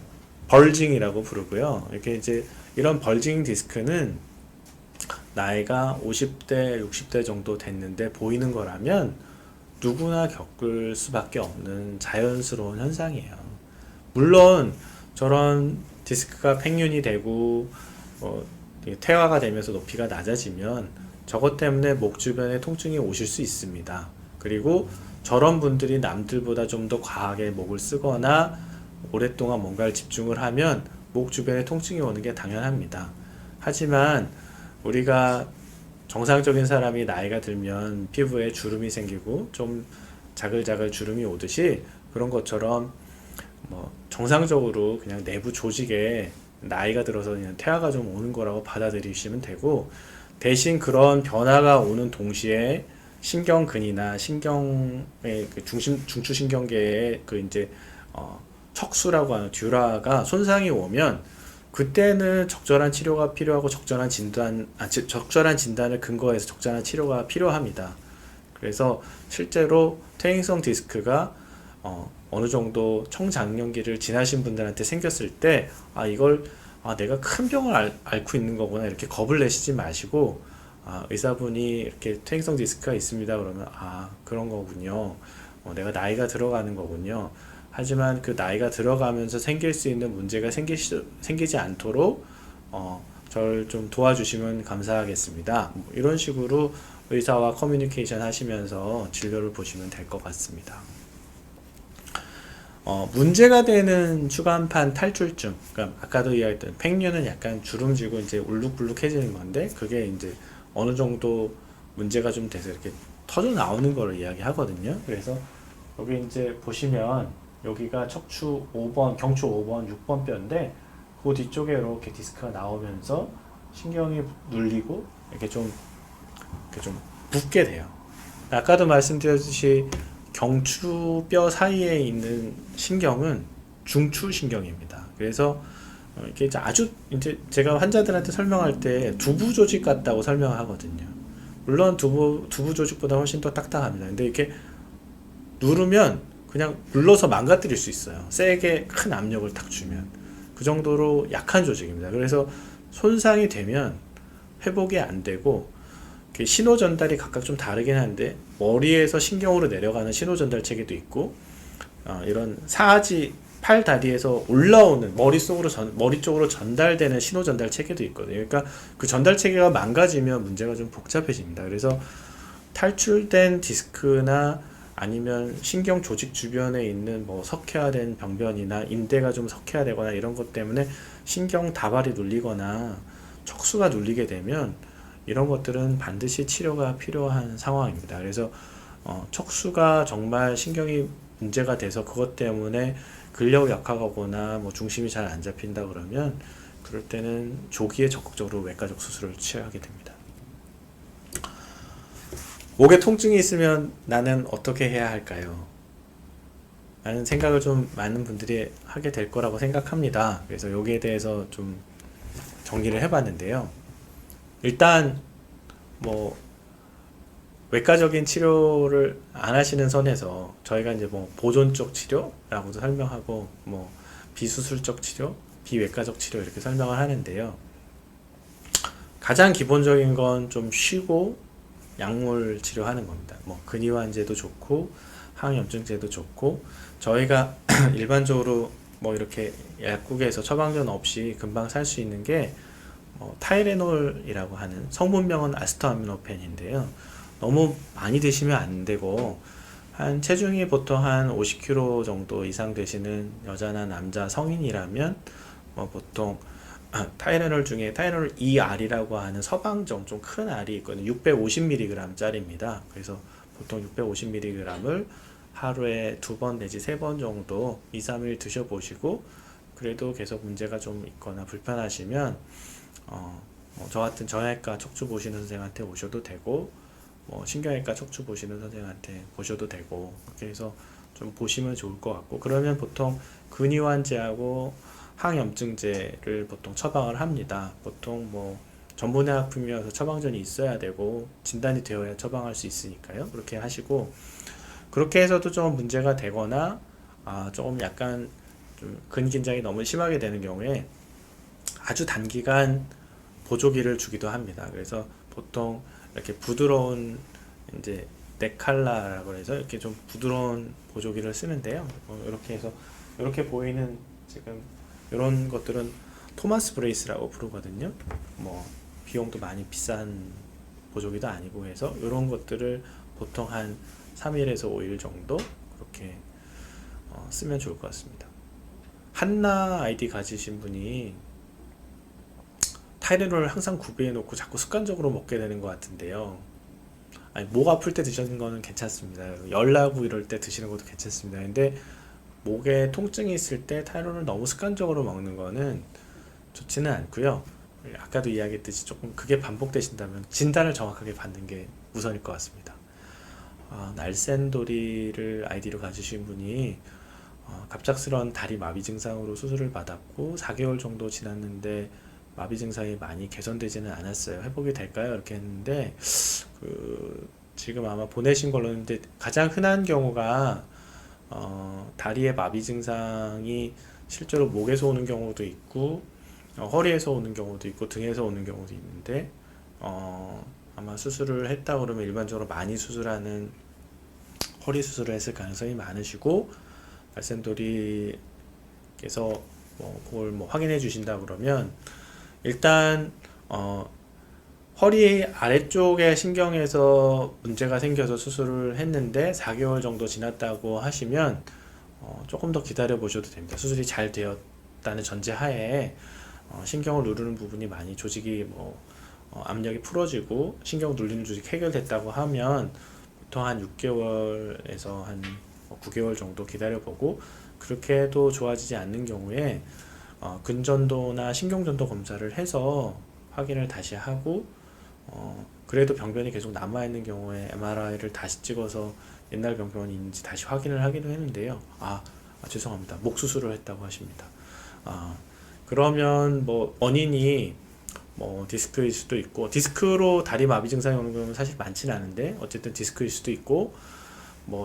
벌징이라고 부르고요. 이렇게 이제 이런 벌징 디스크는 나이가 50대, 60대 정도 됐는데 보이는 거라면 누구나 겪을 수밖에 없는 자연스러운 현상이에요. 물론 저런 디스크가 팽윤이 되고 퇴화가 되면서 높이가 낮아지면 저것 때문에 목 주변에 통증이 오실 수 있습니다. 그리고 저런 분들이 남들보다 좀 더 과하게 목을 쓰거나 오랫동안 뭔가를 집중을 하면 목 주변에 통증이 오는 게 당연합니다. 하지만 우리가 정상적인 사람이 나이가 들면 피부에 주름이 생기고 좀 자글자글 주름이 오듯이 그런 것처럼 뭐 정상적으로 그냥 내부 조직에 나이가 들어서 그냥 태아가 좀 오는 거라고 받아들이시면 되고, 대신 그런 변화가 오는 동시에 신경근이나 신경의 그 중추신경계의 그 이제 척수라고 하는 듀라가 손상이 오면 그때는 적절한 치료가 필요하고 적절한 진단을 근거해서 적절한 치료가 필요합니다. 그래서 실제로 퇴행성 디스크가 어느 정도 청장년기를 지나신 분들한테 생겼을 때 이걸 내가 큰 병을 앓고 있는 거구나 이렇게 겁을 내시지 마시고, 의사분이 이렇게 퇴행성 디스크가 있습니다 그러면 그런 거군요, 내가 나이가 들어가는 거군요. 하지만 그 나이가 들어가면서 생길 수 있는 문제가 생기지 않도록 저를 좀 도와주시면 감사하겠습니다. 뭐 이런 식으로 의사와 커뮤니케이션 하시면서 진료를 보시면 될 것 같습니다. 문제가 되는 추간판 탈출증, 그러니까 아까도 이야기했던 팽류는 약간 주름지고 이제 울룩불룩해지는 건데, 그게 이제 어느 정도 문제가 좀 돼서 이렇게 터져 나오는 거를 이야기하거든요. 그래서 여기 이제 보시면 여기가 척추 5번, 경추 5번, 6번 뼈인데 그 뒤쪽에 이렇게 디스크가 나오면서 신경이 눌리고 이렇게 좀 붓게 돼요. 아까도 말씀드렸듯이 경추뼈 사이에 있는 신경은 중추신경입니다. 그래서 이게 이제 아주 이제 제가 환자들한테 설명할 때 두부 조직 같다고 설명하거든요. 물론 두부 조직보다 훨씬 더 딱딱합니다. 근데 이렇게 누르면 그냥 눌러서 망가뜨릴 수 있어요. 세게 큰 압력을 탁 주면. 그 정도로 약한 조직입니다. 그래서 손상이 되면 회복이 안 되고, 신호 전달이 각각 좀 다르긴 한데 머리에서 신경으로 내려가는 신호 전달 체계도 있고, 이런 사지 팔 다리에서 올라오는 머리 쪽으로 전달되는 신호 전달 체계도 있거든요. 그러니까 그 전달 체계가 망가지면 문제가 좀 복잡해집니다. 그래서 탈출된 디스크나 아니면 신경 조직 주변에 있는 뭐 석회화된 병변이나 인대가 좀 석회화되거나 이런 것 때문에 신경 다발이 눌리거나 척수가 눌리게 되면 이런 것들은 반드시 치료가 필요한 상황입니다. 그래서 척수가 정말 신경이 문제가 돼서 그것 때문에 근력이 약하거나 뭐 중심이 잘 안 잡힌다 그러면 그럴 때는 조기에 적극적으로 외과적 수술을 취하게 됩니다. 목에 통증이 있으면 나는 어떻게 해야 할까요? 라는 생각을 좀 많은 분들이 하게 될 거라고 생각합니다. 그래서 여기에 대해서 좀 정리를 해봤는데요. 일단 뭐 외과적인 치료를 안 하시는 선에서 저희가 이제 뭐 보존적 치료라고도 설명하고 뭐 비수술적 치료, 비외과적 치료 이렇게 설명을 하는데요. 가장 기본적인 건 좀 쉬고 약물 치료하는 겁니다. 뭐 근이환제도 좋고 항염증제도 좋고, 저희가 일반적으로 뭐 이렇게 약국에서 처방전 없이 금방 살 수 있는 게 타이레놀이라고 하는, 성분명은 아스타아미노펜인데요. 너무 많이 드시면 안 되고, 한 체중이 보통 한 50kg 정도 이상 되시는 여자나 남자 성인이라면 보통 타이레놀 중에 타이레놀 ER이라고 하는 서방정 좀 큰 알이 있거든요. 650mg 짜리입니다. 그래서 보통 650mg을 하루에 2번 내지 3번 정도 2, 3일 드셔보시고, 그래도 계속 문제가 좀 있거나 불편하시면 저 같은 정형외과 척추 보시는 선생한테 오셔도 되고, 신경외과 척추 보시는 선생한테 보셔도 되고, 그렇게 해서 좀 보시면 좋을 것 같고, 그러면 보통 근이환제하고 항염증제를 보통 처방을 합니다. 보통 뭐 전문의약품이어서 처방전이 있어야 되고 진단이 되어야 처방할 수 있으니까요. 그렇게 하시고, 그렇게 해서도 좀 문제가 되거나 조금 약간 좀 근긴장이 너무 심하게 되는 경우에 아주 단기간 보조기를 주기도 합니다. 그래서 보통 이렇게 부드러운 이제 네칼라라고 해서 이렇게 좀 부드러운 보조기를 쓰는데요. 이렇게 해서 이렇게 보이는 지금 이런 것들은 토마스 브레이스라고 부르거든요. 뭐 비용도 많이 비싼 보조기도 아니고 해서 이런 것들을 보통 한 3일에서 5일 정도 그렇게 쓰면 좋을 것 같습니다. 한나 아이디 가지신 분이 타이레놀을 항상 구비해 놓고 자꾸 습관적으로 먹게 되는 것 같은데요. 아니, 목 아플 때 드시는 거는 괜찮습니다. 열 나고 이럴 때 드시는 것도 괜찮습니다. 근데 목에 통증이 있을 때 타이레놀을 너무 습관적으로 먹는 거는 좋지는 않고요. 아까도 이야기했듯이 조금 그게 반복되신다면 진단을 정확하게 받는 게 우선일 것 같습니다. 날쌘돌이를 아이디로 가지신 분이 갑작스러운 다리 마비 증상으로 수술을 받았고 4개월 정도 지났는데 마비 증상이 많이 개선되지는 않았어요. 회복이 될까요? 이렇게 했는데 지금 아마 보내신 걸로는 근데 가장 흔한 경우가 다리의 마비 증상이 실제로 목에서 오는 경우도 있고 허리에서 오는 경우도 있고 등에서 오는 경우도 있는데 아마 수술을 했다 그러면 일반적으로 많이 수술하는 허리 수술을 했을 가능성이 많으시고 말씀돌이께서 그걸 확인해 주신다 그러면 일단 허리 아래쪽의 신경에서 문제가 생겨서 수술을 했는데 4개월 정도 지났다고 하시면 조금 더 기다려 보셔도 됩니다. 수술이 잘 되었다는 전제 하에 신경을 누르는 부분이 많이 조직이 압력이 풀어지고 신경 눌리는 조직이 해결됐다고 하면 보통 한 6개월에서 한 9개월 정도 기다려보고 그렇게 해도 좋아지지 않는 경우에 근전도나 신경전도 검사를 해서 확인을 다시 하고 그래도 병변이 계속 남아있는 경우에 MRI를 다시 찍어서 옛날 병변이 있는지 다시 확인을 하기도 했는데요. 죄송합니다. 목 수술을 했다고 하십니다. 그러면 원인이 디스크일 수도 있고 디스크로 다리 마비 증상이 오는 경우는 사실 많지는 않은데 어쨌든 디스크일 수도 있고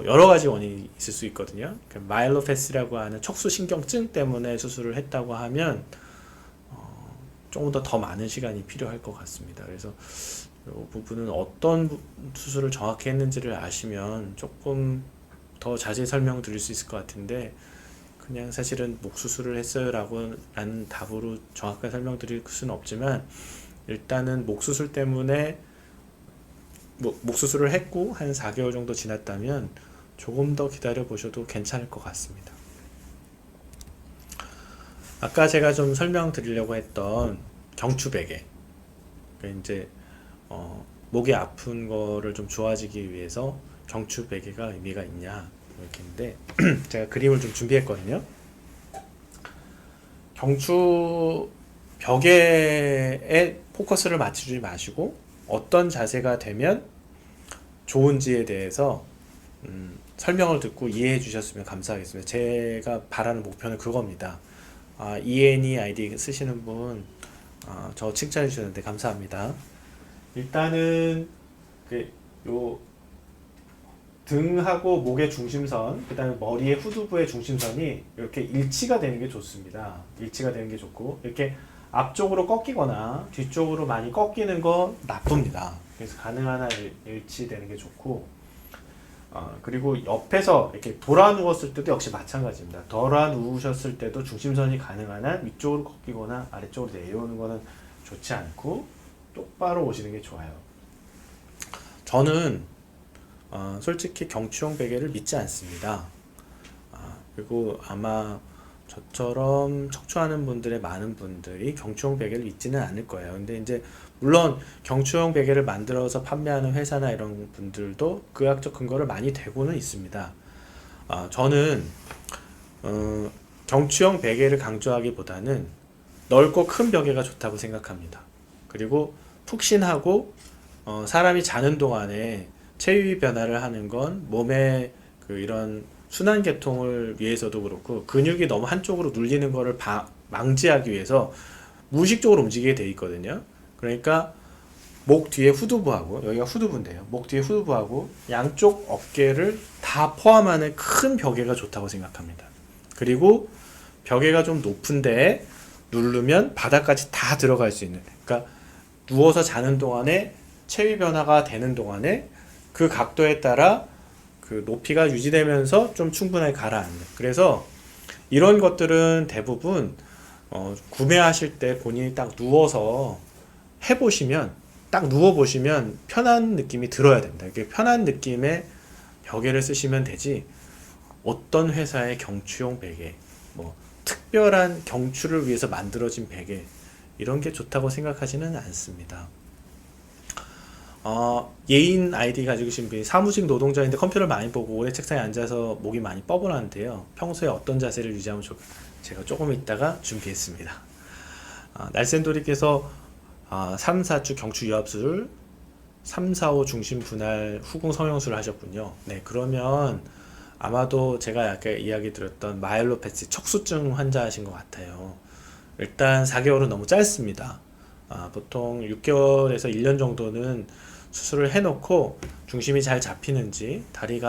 여러 가지 원인이 있을 수 있거든요. 마일로패스라고 하는 척수신경증 때문에 수술을 했다고 하면 조금 더 많은 시간이 필요할 것 같습니다. 그래서 이 부분은 어떤 수술을 정확히 했는지를 아시면 조금 더 자세히 설명드릴 수 있을 것 같은데 그냥 사실은 목 수술을 했어요 라는 답으로 정확하게 설명드릴 수는 없지만 일단은 목 수술 때문에 목 수술을 했고 한 4개월 정도 지났다면 조금 더 기다려 보셔도 괜찮을 것 같습니다. 아까 제가 좀 설명드리려고 했던 경추베개, 이제 목이 아픈 거를 좀 좋아지기 위해서 경추베개가 의미가 있냐 이렇게 했는데 제가 그림을 좀 준비했거든요. 경추 벽에 포커스를 맞추지 마시고 어떤 자세가 되면 좋은지에 대해서 설명을 듣고 이해해 주셨으면 감사하겠습니다. 제가 바라는 목표는 그겁니다. ENE 아이디 쓰시는 분 저 칭찬해 주셨는데 감사합니다. 일단은 요 등하고 목의 중심선, 그 다음에 머리의 후두부의 중심선이 이렇게 일치가 되는 게 좋습니다. 일치가 되는 게 좋고 이렇게 앞쪽으로 꺾이거나 뒤쪽으로 많이 꺾이는 거 나쁩니다. 그래서 가능한 한 일치되는 게 좋고 그리고 옆에서 이렇게 돌아 누웠을 때도 역시 마찬가지입니다. 돌아 누우셨을 때도 중심선이 가능한 한 위쪽으로 꺾이거나 아래쪽으로 내려오는 거는 좋지 않고 똑바로 오시는 게 좋아요. 저는 솔직히 경추형 베개를 믿지 않습니다. 그리고 아마 저처럼 척추하는 분들의 많은 분들이 경추형 베개를 믿지는 않을 거예요. 근데 이제 물론 경추형 베개를 만들어서 판매하는 회사나 이런 분들도 그 의학적 근거를 많이 대고는 있습니다. 저는 경추형 베개를 강조하기보다는 넓고 큰 베개가 좋다고 생각합니다. 그리고 푹신하고 사람이 자는 동안에 체위 변화를 하는 건 몸의 이런 순환계통을 위해서도 그렇고 근육이 너무 한쪽으로 눌리는 거를 방지하기 위해서 무의식적으로 움직이게 돼 있거든요. 그러니까 목 뒤에 후두부하고 여기가 후두부인데요. 목 뒤에 후두부하고 양쪽 어깨를 다 포함하는 큰 벽에가 좋다고 생각합니다. 그리고 벽에가 좀 높은데 누르면 바닥까지 다 들어갈 수 있는, 그러니까 누워서 자는 동안에 체위 변화가 되는 동안에 그 각도에 따라 그 높이가 유지되면서 좀 충분하게 가라앉는. 그래서 이런 것들은 대부분 구매하실 때 본인이 딱 누워서 해보시면, 딱 누워보시면 편한 느낌이 들어야 됩니다. 이렇게 편한 느낌의 벽에를 쓰시면 되지, 어떤 회사의 경추용 베개, 특별한 경추를 위해서 만들어진 베개 이런 게 좋다고 생각하지는 않습니다. 예인 아이디 가지고 계신 분이 사무직 노동자인데 컴퓨터를 많이 보고 오래 책상에 앉아서 목이 많이 뻐근한데요. 평소에 어떤 자세를 유지하면 좋을까요? 제가 조금 있다가 준비했습니다. 날쌘돌이께서 3, 4주 경추 유압술 3, 4, 5 중심 분할 후궁 성형술을 하셨군요. 네, 그러면 아마도 제가 아까 이야기 드렸던 마이엘로패치 척수증 환자이신 것 같아요. 일단 4개월은 너무 짧습니다. 보통 6개월에서 1년 정도는 수술을 해놓고 중심이 잘 잡히는지 다리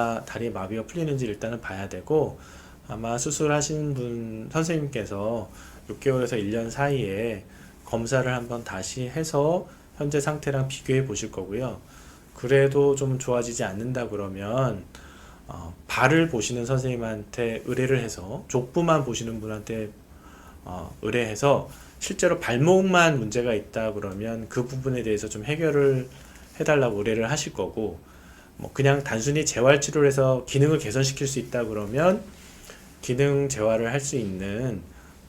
마비가 풀리는지 일단은 봐야 되고, 아마 수술하신 분 선생님께서 6개월에서 1년 사이에 검사를 한번 다시 해서 현재 상태랑 비교해 보실 거고요. 그래도 좀 좋아지지 않는다 그러면 발을 보시는 선생님한테 의뢰를 해서, 족부만 보시는 분한테 의뢰해서 실제로 발목만 문제가 있다 그러면 그 부분에 대해서 좀 해결을 해달라고 의뢰를 하실 거고, 뭐 그냥 단순히 재활 치료를 해서 기능을 개선시킬 수 있다 그러면 기능 재활을 할 수 있는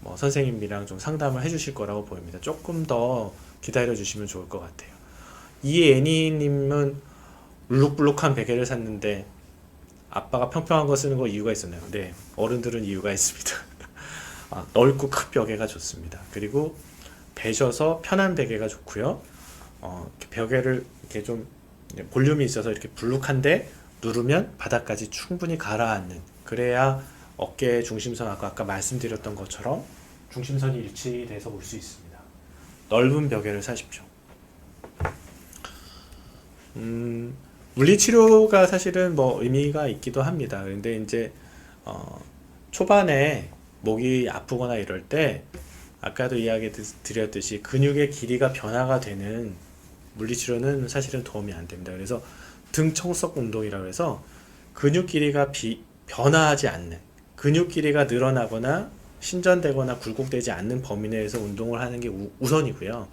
뭐 선생님이랑 좀 상담을 해주실 거라고 보입니다. 조금 더 기다려 주시면 좋을 것 같아요. 이애니님은 울룩불룩한 베개를 샀는데 아빠가 평평한 거 쓰는 거 이유가 있었나요? 네, 어른들은 이유가 있습니다. 넓고 큰 베개가 좋습니다. 그리고 베셔서 편한 베개가 좋고요. 베개를 이렇게 좀 볼륨이 있어서 이렇게 불룩한데 누르면 바닥까지 충분히 가라앉는, 그래야 어깨 중심선 아까 말씀드렸던 것처럼 중심선이 일치돼서 올 수 있습니다. 넓은 베개를 사십시오. 물리치료가 사실은 뭐 의미가 있기도 합니다. 그런데 이제 초반에 목이 아프거나 이럴 때 아까도 이야기 드렸듯이 근육의 길이가 변화가 되는 물리치료는 사실은 도움이 안 됩니다. 그래서 등청석 운동이라고 해서 근육 길이가 변화하지 않는, 근육 길이가 늘어나거나 신전되거나 굴곡되지 않는 범위 내에서 운동을 하는 게 우선이고요.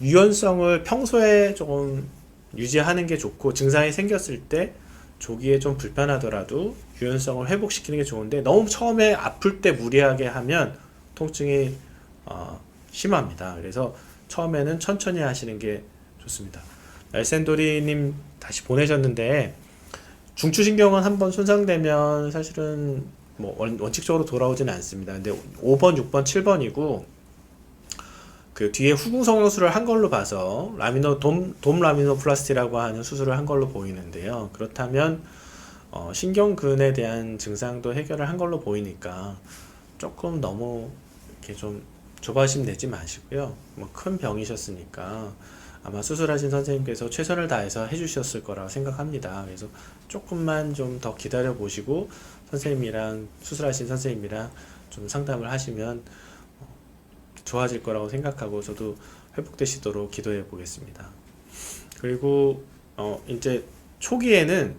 유연성을 평소에 조금 유지하는 게 좋고, 증상이 생겼을 때 조기에 좀 불편하더라도 유연성을 회복시키는 게 좋은데, 너무 처음에 아플 때 무리하게 하면 통증이 심합니다. 그래서 처음에는 천천히 하시는 게 좋습니다. 날쌘돌이님 다시 보내셨는데, 중추신경은 한번 손상되면 사실은 뭐 원칙적으로 돌아오지는 않습니다. 근데 5번, 6번, 7번이고 그 뒤에 후궁 성형술을 한 걸로 봐서 돔 라미노플라스티라고 하는 수술을 한 걸로 보이는데요. 그렇다면 신경근에 대한 증상도 해결을 한 걸로 보이니까 조금 너무 이렇게 좀 조바심 내지 마시고요. 뭐 큰 병이셨으니까 아마 수술하신 선생님께서 최선을 다해서 해주셨을 거라고 생각합니다. 그래서 조금만 좀 더 기다려 보시고 수술하신 선생님이랑 좀 상담을 하시면 좋아질 거라고 생각하고, 저도 회복되시도록 기도해 보겠습니다. 그리고 이제 초기에는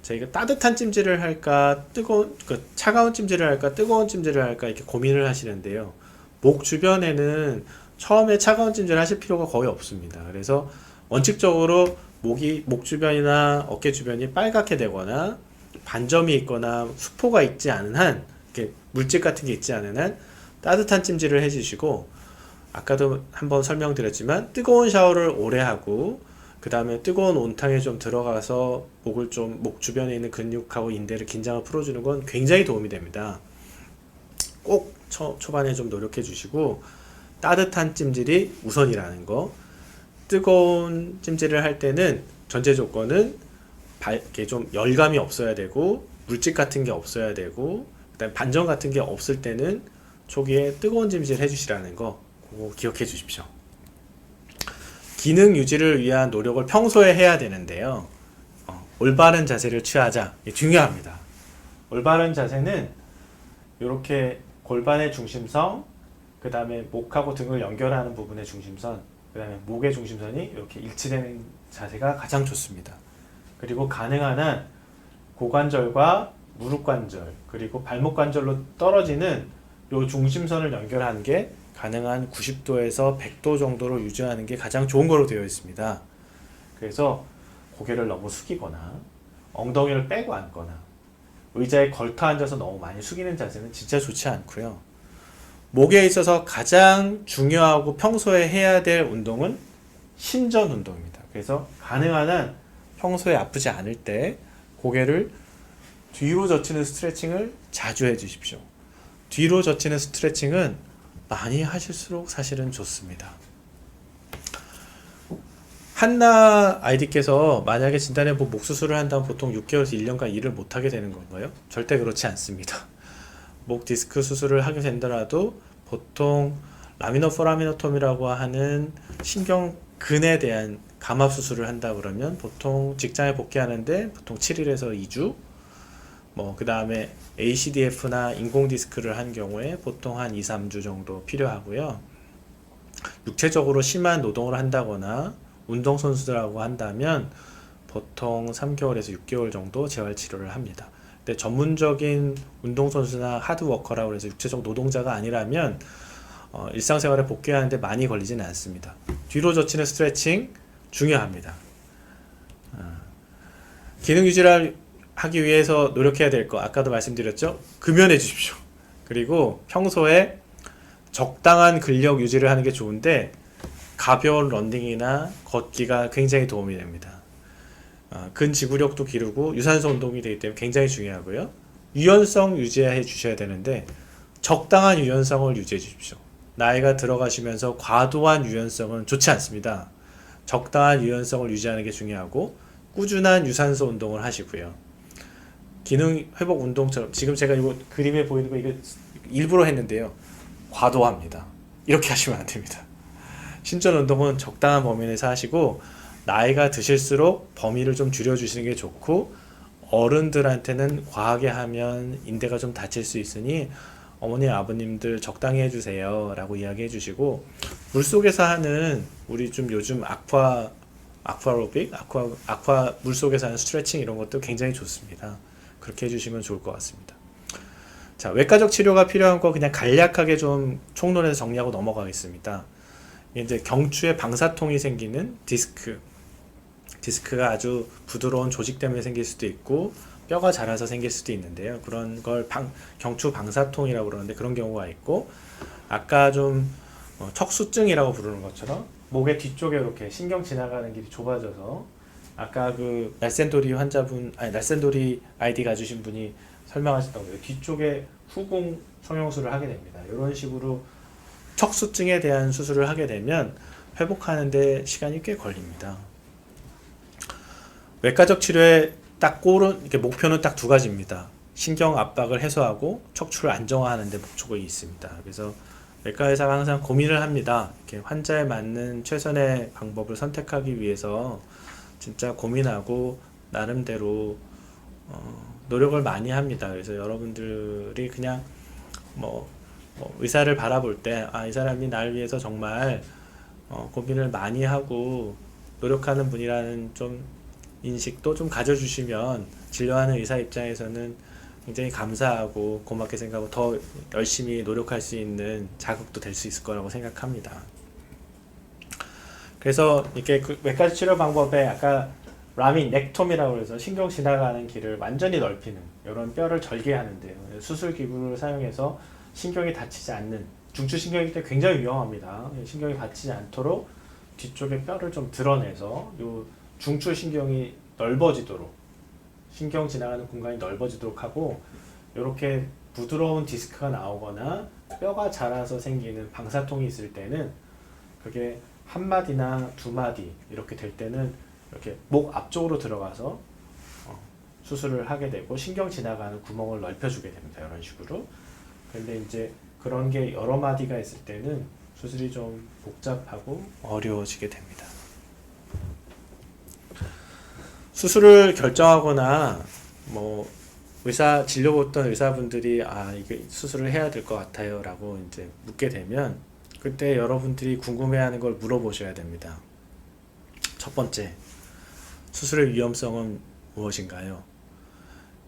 저희가 따뜻한 찜질을 할까 차가운 찜질을 할까 뜨거운 찜질을 할까 이렇게 고민을 하시는데요. 목 주변에는 처음에 차가운 찜질을 하실 필요가 거의 없습니다. 그래서 원칙적으로 목 주변이나 어깨 주변이 빨갛게 되거나 반점이 있거나 수포가 있지 않은 한, 이렇게 물집 같은 게 있지 않은 한 따뜻한 찜질을 해주시고, 아까도 한번 설명드렸지만 뜨거운 샤워를 오래 하고 그 다음에 뜨거운 온탕에 좀 들어가서 목 주변에 있는 근육하고 인대를 긴장을 풀어주는 건 굉장히 도움이 됩니다. 꼭 초반에 좀 노력해 주시고, 따뜻한 찜질이 우선이라는 거. 뜨거운 찜질을 할 때는 전제 조건은 이렇게 좀 열감이 없어야 되고 물집 같은 게 없어야 되고, 그다음에 반점 같은 게 없을 때는 초기에 뜨거운 찜질 해주시라는 거 그거 기억해 주십시오. 기능 유지를 위한 노력을 평소에 해야 되는데요. 올바른 자세를 취하자. 이게 중요합니다. 올바른 자세는 이렇게 골반의 중심선, 그 다음에 목하고 등을 연결하는 부분의 중심선, 그 다음에 목의 중심선이 이렇게 일치되는 자세가 가장 좋습니다. 그리고 가능한 한 고관절과 무릎관절 그리고 발목관절로 떨어지는 이 중심선을 연결하는 게 가능한 90도에서 100도 정도로 유지하는 게 가장 좋은 거로 되어 있습니다. 그래서 고개를 너무 숙이거나 엉덩이를 빼고 앉거나 의자에 걸터 앉아서 너무 많이 숙이는 자세는 진짜 좋지 않고요. 목에 있어서 가장 중요하고 평소에 해야 될 운동은 신전 운동입니다. 그래서 가능한 한 평소에 아프지 않을 때 고개를 뒤로 젖히는 스트레칭을 자주 해 주십시오. 뒤로 젖히는 스트레칭은 많이 하실수록 사실은 좋습니다. 한나 아이디께서 만약에 진단해보고 목 수술을 한다면 보통 6개월에서 1년간 일을 못하게 되는 건가요? 절대 그렇지 않습니다. 목 디스크 수술을 하게 된다라도 보통 라미너 포라미노톰이라고 하는 신경근에 대한 감압 수술을 한다 그러면 보통 직장에 복귀하는데 보통 7일에서 2주, 그 다음에 ACDF나 인공 디스크를 한 경우에 보통 한 2, 3주 정도 필요하고요. 육체적으로 심한 노동을 한다거나 운동선수들하고 한다면 보통 3개월에서 6개월 정도 재활치료를 합니다. 근데 전문적인 운동선수나 하드워커라고 해서 육체적 노동자가 아니라면 일상생활에 복귀하는데 많이 걸리지는 않습니다. 뒤로 젖히는 스트레칭 중요합니다. 기능 유지를 하기 위해서 노력해야 될 거 아까도 말씀드렸죠? 금연해 주십시오. 그리고 평소에 적당한 근력 유지를 하는 게 좋은데 가벼운 런닝이나 걷기가 굉장히 도움이 됩니다. 근지구력도 기르고 유산소 운동이 되기 때문에 굉장히 중요하고요. 유연성 유지해 주셔야 되는데 적당한 유연성을 유지해 주십시오. 나이가 들어가시면서 과도한 유연성은 좋지 않습니다. 적당한 유연성을 유지하는 게 중요하고 꾸준한 유산소 운동을 하시고요. 기능 회복 운동처럼 지금 제가 이거 그림에 보이는 거 이거 일부러 했는데요. 과도합니다. 이렇게 하시면 안 됩니다. 신전 운동은 적당한 범위 내에서 하시고 나이가 드실수록 범위를 좀 줄여주시는 게 좋고 어른들한테는 과하게 하면 인대가 좀 다칠 수 있으니 어머니 아버님들 적당히 해주세요 라고 이야기해 주시고 물속에서 하는 우리 좀 요즘 아쿠아로빅, 물속에서 하는 스트레칭 이런 것도 굉장히 좋습니다. 그렇게 해주시면 좋을 것 같습니다. 자, 외과적 치료가 필요한 거 그냥 간략하게 좀 총론해서 정리하고 넘어가겠습니다. 이제 경추에 방사통이 생기는 디스크가 아주 부드러운 조직 때문에 생길 수도 있고 뼈가 자라서 생길 수도 있는데요. 그런 걸 경추 방사통이라고 그러는데 그런 경우가 있고 아까 좀 척수증이라고 부르는 것처럼 목의 뒤쪽에 이렇게 신경 지나가는 길이 좁아져서 아까 그 날쌘돌이 아이디 가지신 분이 설명하셨던 거예요. 뒤쪽에 후궁 성형술을 하게 됩니다. 이런 식으로 척수증에 대한 수술을 하게 되면 회복하는데 시간이 꽤 걸립니다. 외과적 치료의 이렇게 목표는 딱 두 가지입니다. 신경 압박을 해소하고 척추를 안정화하는 데 목적이 있습니다. 그래서 외과 의사가 항상 고민을 합니다. 이렇게 환자에 맞는 최선의 방법을 선택하기 위해서 진짜 고민하고 나름대로 노력을 많이 합니다. 그래서 여러분들이 그냥 의사를 바라볼 때 이 사람이 나를 위해서 정말 고민을 많이 하고 노력하는 분이라는 좀 인식도 좀 가져주시면 진료하는 의사 입장에서는 굉장히 감사하고 고맙게 생각하고 더 열심히 노력할 수 있는 자극도 될 수 있을 거라고 생각합니다. 그래서 이렇게 그 외과 치료 방법에 아까 라미넥톰이라고 해서 신경 지나가는 길을 완전히 넓히는 이런 뼈를 절개하는데요. 수술 기구를 사용해서 신경이 다치지 않는 중추신경이기 때문에 굉장히 위험합니다. 신경이 다치지 않도록 뒤쪽에 뼈를 좀 드러내서 요 중추신경이 넓어지도록 신경 지나가는 공간이 넓어지도록 하고 이렇게 부드러운 디스크가 나오거나 뼈가 자라서 생기는 방사통이 있을 때는 그게 한 마디나 두 마디 이렇게 될 때는 이렇게 목 앞쪽으로 들어가서 수술을 하게 되고 신경 지나가는 구멍을 넓혀주게 됩니다. 이런 식으로. 근데 이제 그런 게 여러 마디가 있을 때는 수술이 좀 복잡하고 어려워지게 됩니다. 수술을 결정하거나 진료 받던 의사분들이 이게 수술을 해야 될 것 같아요 라고 이제 묻게 되면 그때 여러분들이 궁금해하는 걸 물어보셔야 됩니다. 첫 번째, 수술의 위험성은 무엇인가요?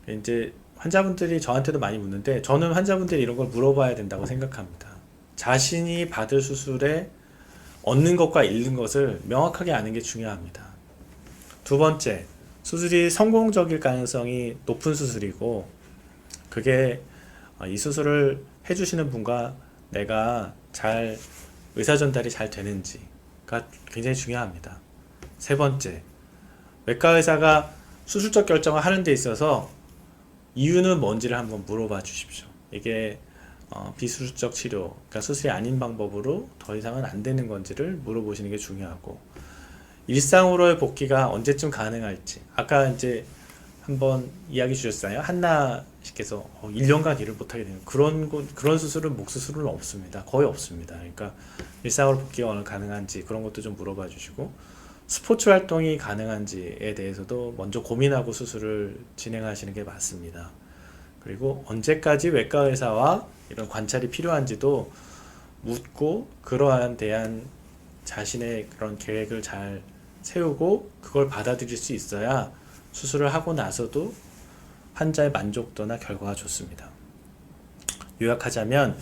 이제 환자분들이 저한테도 많이 묻는데 저는 환자분들이 이런 걸 물어봐야 된다고 생각합니다. 자신이 받을 수술에 얻는 것과 잃는 것을 명확하게 아는 게 중요합니다. 두 번째, 수술이 성공적일 가능성이 높은 수술이고 그게 이 수술을 해주시는 분과 내가 잘 의사 전달이 잘 되는지가 굉장히 중요합니다. 세 번째, 외과 의사가 수술적 결정을 하는 데 있어서 이유는 뭔지를 한번 물어봐 주십시오. 이게 비수술적 치료, 그러니까 수술이 아닌 방법으로 더 이상은 안 되는 건지를 물어보시는 게 중요하고, 일상으로의 복귀가 언제쯤 가능할지, 아까 이제 한번 이야기 주셨어요. 한나 씨께서 1년간 일을 못하게 되는 그런 수술은 목 수술은 없습니다. 거의 없습니다. 그러니까 일상으로 복귀가 어느 가능한지 그런 것도 좀 물어봐 주시고, 스포츠 활동이 가능한지에 대해서도 먼저 고민하고 수술을 진행하시는 게 맞습니다. 그리고 언제까지 외과 의사와 이런 관찰이 필요한지도 묻고, 그러한 대한 자신의 그런 계획을 잘 세우고 그걸 받아들일 수 있어야 수술을 하고 나서도 환자의 만족도나 결과가 좋습니다. 요약하자면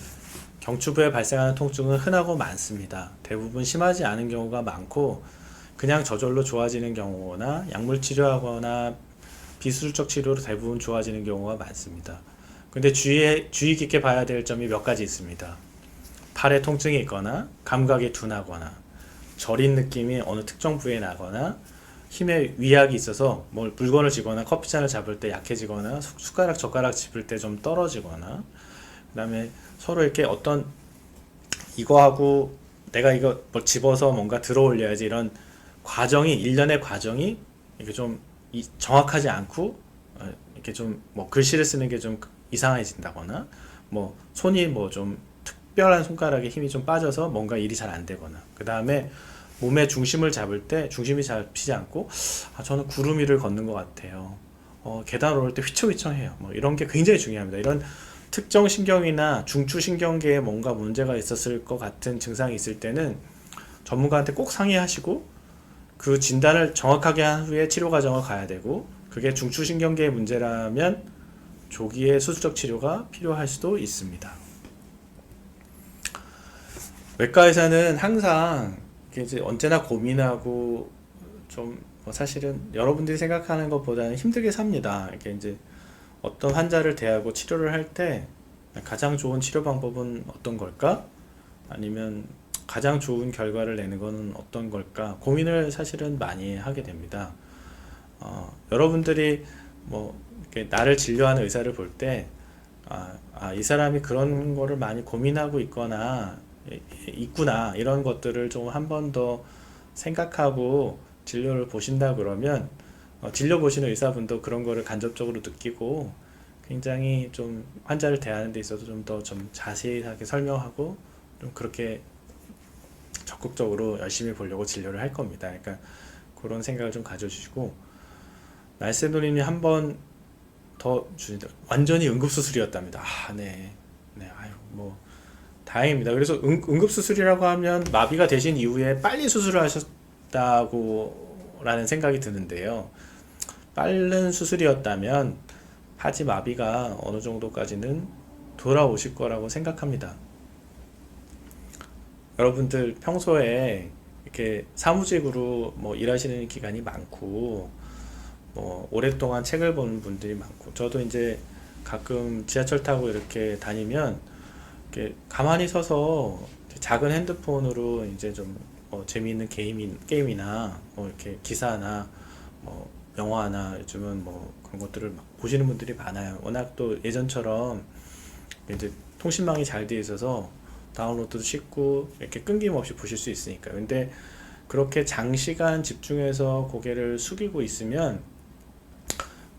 경추부에 발생하는 통증은 흔하고 많습니다. 대부분 심하지 않은 경우가 많고, 그냥 저절로 좋아지는 경우나 약물 치료하거나 비수술적 치료로 대부분 좋아지는 경우가 많습니다. 근데 주의 깊게 봐야 될 점이 몇 가지 있습니다. 팔에 통증이 있거나 감각이 둔하거나 저린 느낌이 어느 특정 부위에 나거나 힘에 위약이 있어서 뭘 물건을 쥐거나 커피잔을 잡을 때 약해지거나 숟가락 젓가락 짚을 때 좀 떨어지거나, 그 다음에 서로 이렇게 어떤 이거하고 내가 이거 뭐 집어서 뭔가 들어 올려야지, 이런 과정이, 일련의 과정이 이렇게 좀 정확하지 않고 이렇게 좀 뭐 글씨를 쓰는 게 좀 이상해진다거나, 뭐 손이 뭐 좀 특별한 손가락에 힘이 좀 빠져서 뭔가 일이 잘 안 되거나, 그 다음에 몸의 중심을 잡을 때 중심이 잡히지 않고 저는 구름 위를 걷는 것 같아요. 계단 오를 때 휘청휘청해요. 뭐 이런 게 굉장히 중요합니다. 이런 특정 신경이나 중추신경계에 뭔가 문제가 있었을 것 같은 증상이 있을 때는 전문가한테 꼭 상의하시고 그 진단을 정확하게 한 후에 치료 과정을 가야 되고, 그게 중추신경계의 문제라면 조기에 수술적 치료가 필요할 수도 있습니다. 외과 의사는 항상 이제 언제나 고민하고 좀 사실은 여러분들이 생각하는 것보다는 힘들게 삽니다. 이렇게 이제 어떤 환자를 대하고 치료를 할 때 가장 좋은 치료 방법은 어떤 걸까? 아니면 가장 좋은 결과를 내는 것은 어떤 걸까? 고민을 사실은 많이 하게 됩니다. 여러분들이 뭐 이렇게 나를 진료하는 의사를 볼 때 이 사람이 그런 거를 많이 고민하고 있구나, 이런 것들을 좀 한 번 더 생각하고 진료를 보신다 그러면 진료 보시는 의사분도 그런 거를 간접적으로 느끼고 굉장히 좀 환자를 대하는 데 있어서 좀 더 좀 자세하게 설명하고 좀 그렇게 적극적으로 열심히 보려고 진료를 할 겁니다. 그러니까 그런 생각을 좀 가져주시고, 날쌘돌이님 한 번 더 주니다. 완전히 응급수술이었답니다. 네, 아유 뭐 다행입니다. 그래서 응급수술이라고 하면 마비가 되신 이후에 빨리 수술을 하셨다고 라는 생각이 드는데요. 빠른 수술이었다면 하지 마비가 어느 정도까지는 돌아오실 거라고 생각합니다. 여러분들 평소에 이렇게 사무직으로 뭐 일하시는 기간이 많고 뭐 오랫동안 책을 보는 분들이 많고, 저도 이제 가끔 지하철 타고 이렇게 다니면 이렇게 가만히 서서 작은 핸드폰으로 이제 좀 재미있는 게임이나 뭐 이렇게 기사나 뭐 영화나 요즘은 뭐 그런 것들을 막 보시는 분들이 많아요. 워낙 또 예전처럼 이제 통신망이 잘 돼 있어서 다운로드도 쉽고 이렇게 끊김없이 보실 수 있으니까. 근데 그렇게 장시간 집중해서 고개를 숙이고 있으면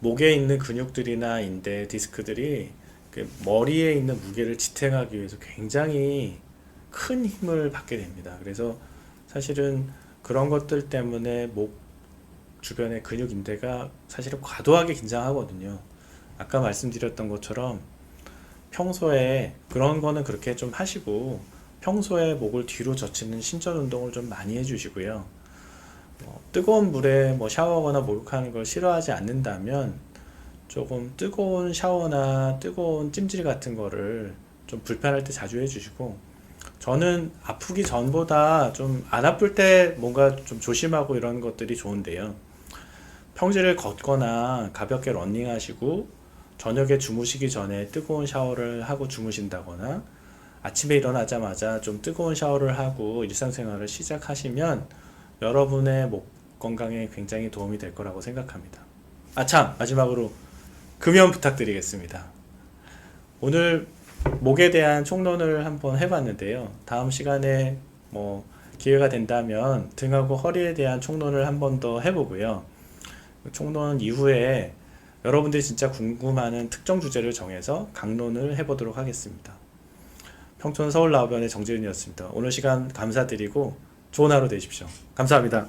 목에 있는 근육들이나 인대, 디스크들이 그 머리에 있는 무게를 지탱하기 위해서 굉장히 큰 힘을 받게 됩니다. 그래서 사실은 그런 것들 때문에 목 주변의 근육 인대가 사실은 과도하게 긴장하거든요. 아까 말씀드렸던 것처럼 평소에 그런 거는 그렇게 좀 하시고, 평소에 목을 뒤로 젖히는 신전 운동을 좀 많이 해주시고요. 뜨거운 물에 뭐 샤워하거나 목욕하는 걸 싫어하지 않는다면 조금 뜨거운 샤워나 뜨거운 찜질 같은 거를 좀 불편할 때 자주 해주시고, 저는 아프기 전보다 좀 안 아플 때 뭔가 좀 조심하고 이런 것들이 좋은데요. 평지를 걷거나 가볍게 러닝 하시고 저녁에 주무시기 전에 뜨거운 샤워를 하고 주무신다거나, 아침에 일어나자마자 좀 뜨거운 샤워를 하고 일상생활을 시작하시면 여러분의 목 건강에 굉장히 도움이 될 거라고 생각합니다. 참, 마지막으로 금연 부탁드리겠습니다. 오늘 목에 대한 총론을 한번 해봤는데요. 다음 시간에 기회가 된다면 등하고 허리에 대한 총론을 한 번 더 해보고요. 총론 이후에 여러분들이 진짜 궁금하는 특정 주제를 정해서 강론을 해보도록 하겠습니다. 평촌 서울나우변의 정재윤이었습니다. 오늘 시간 감사드리고 좋은 하루 되십시오. 감사합니다.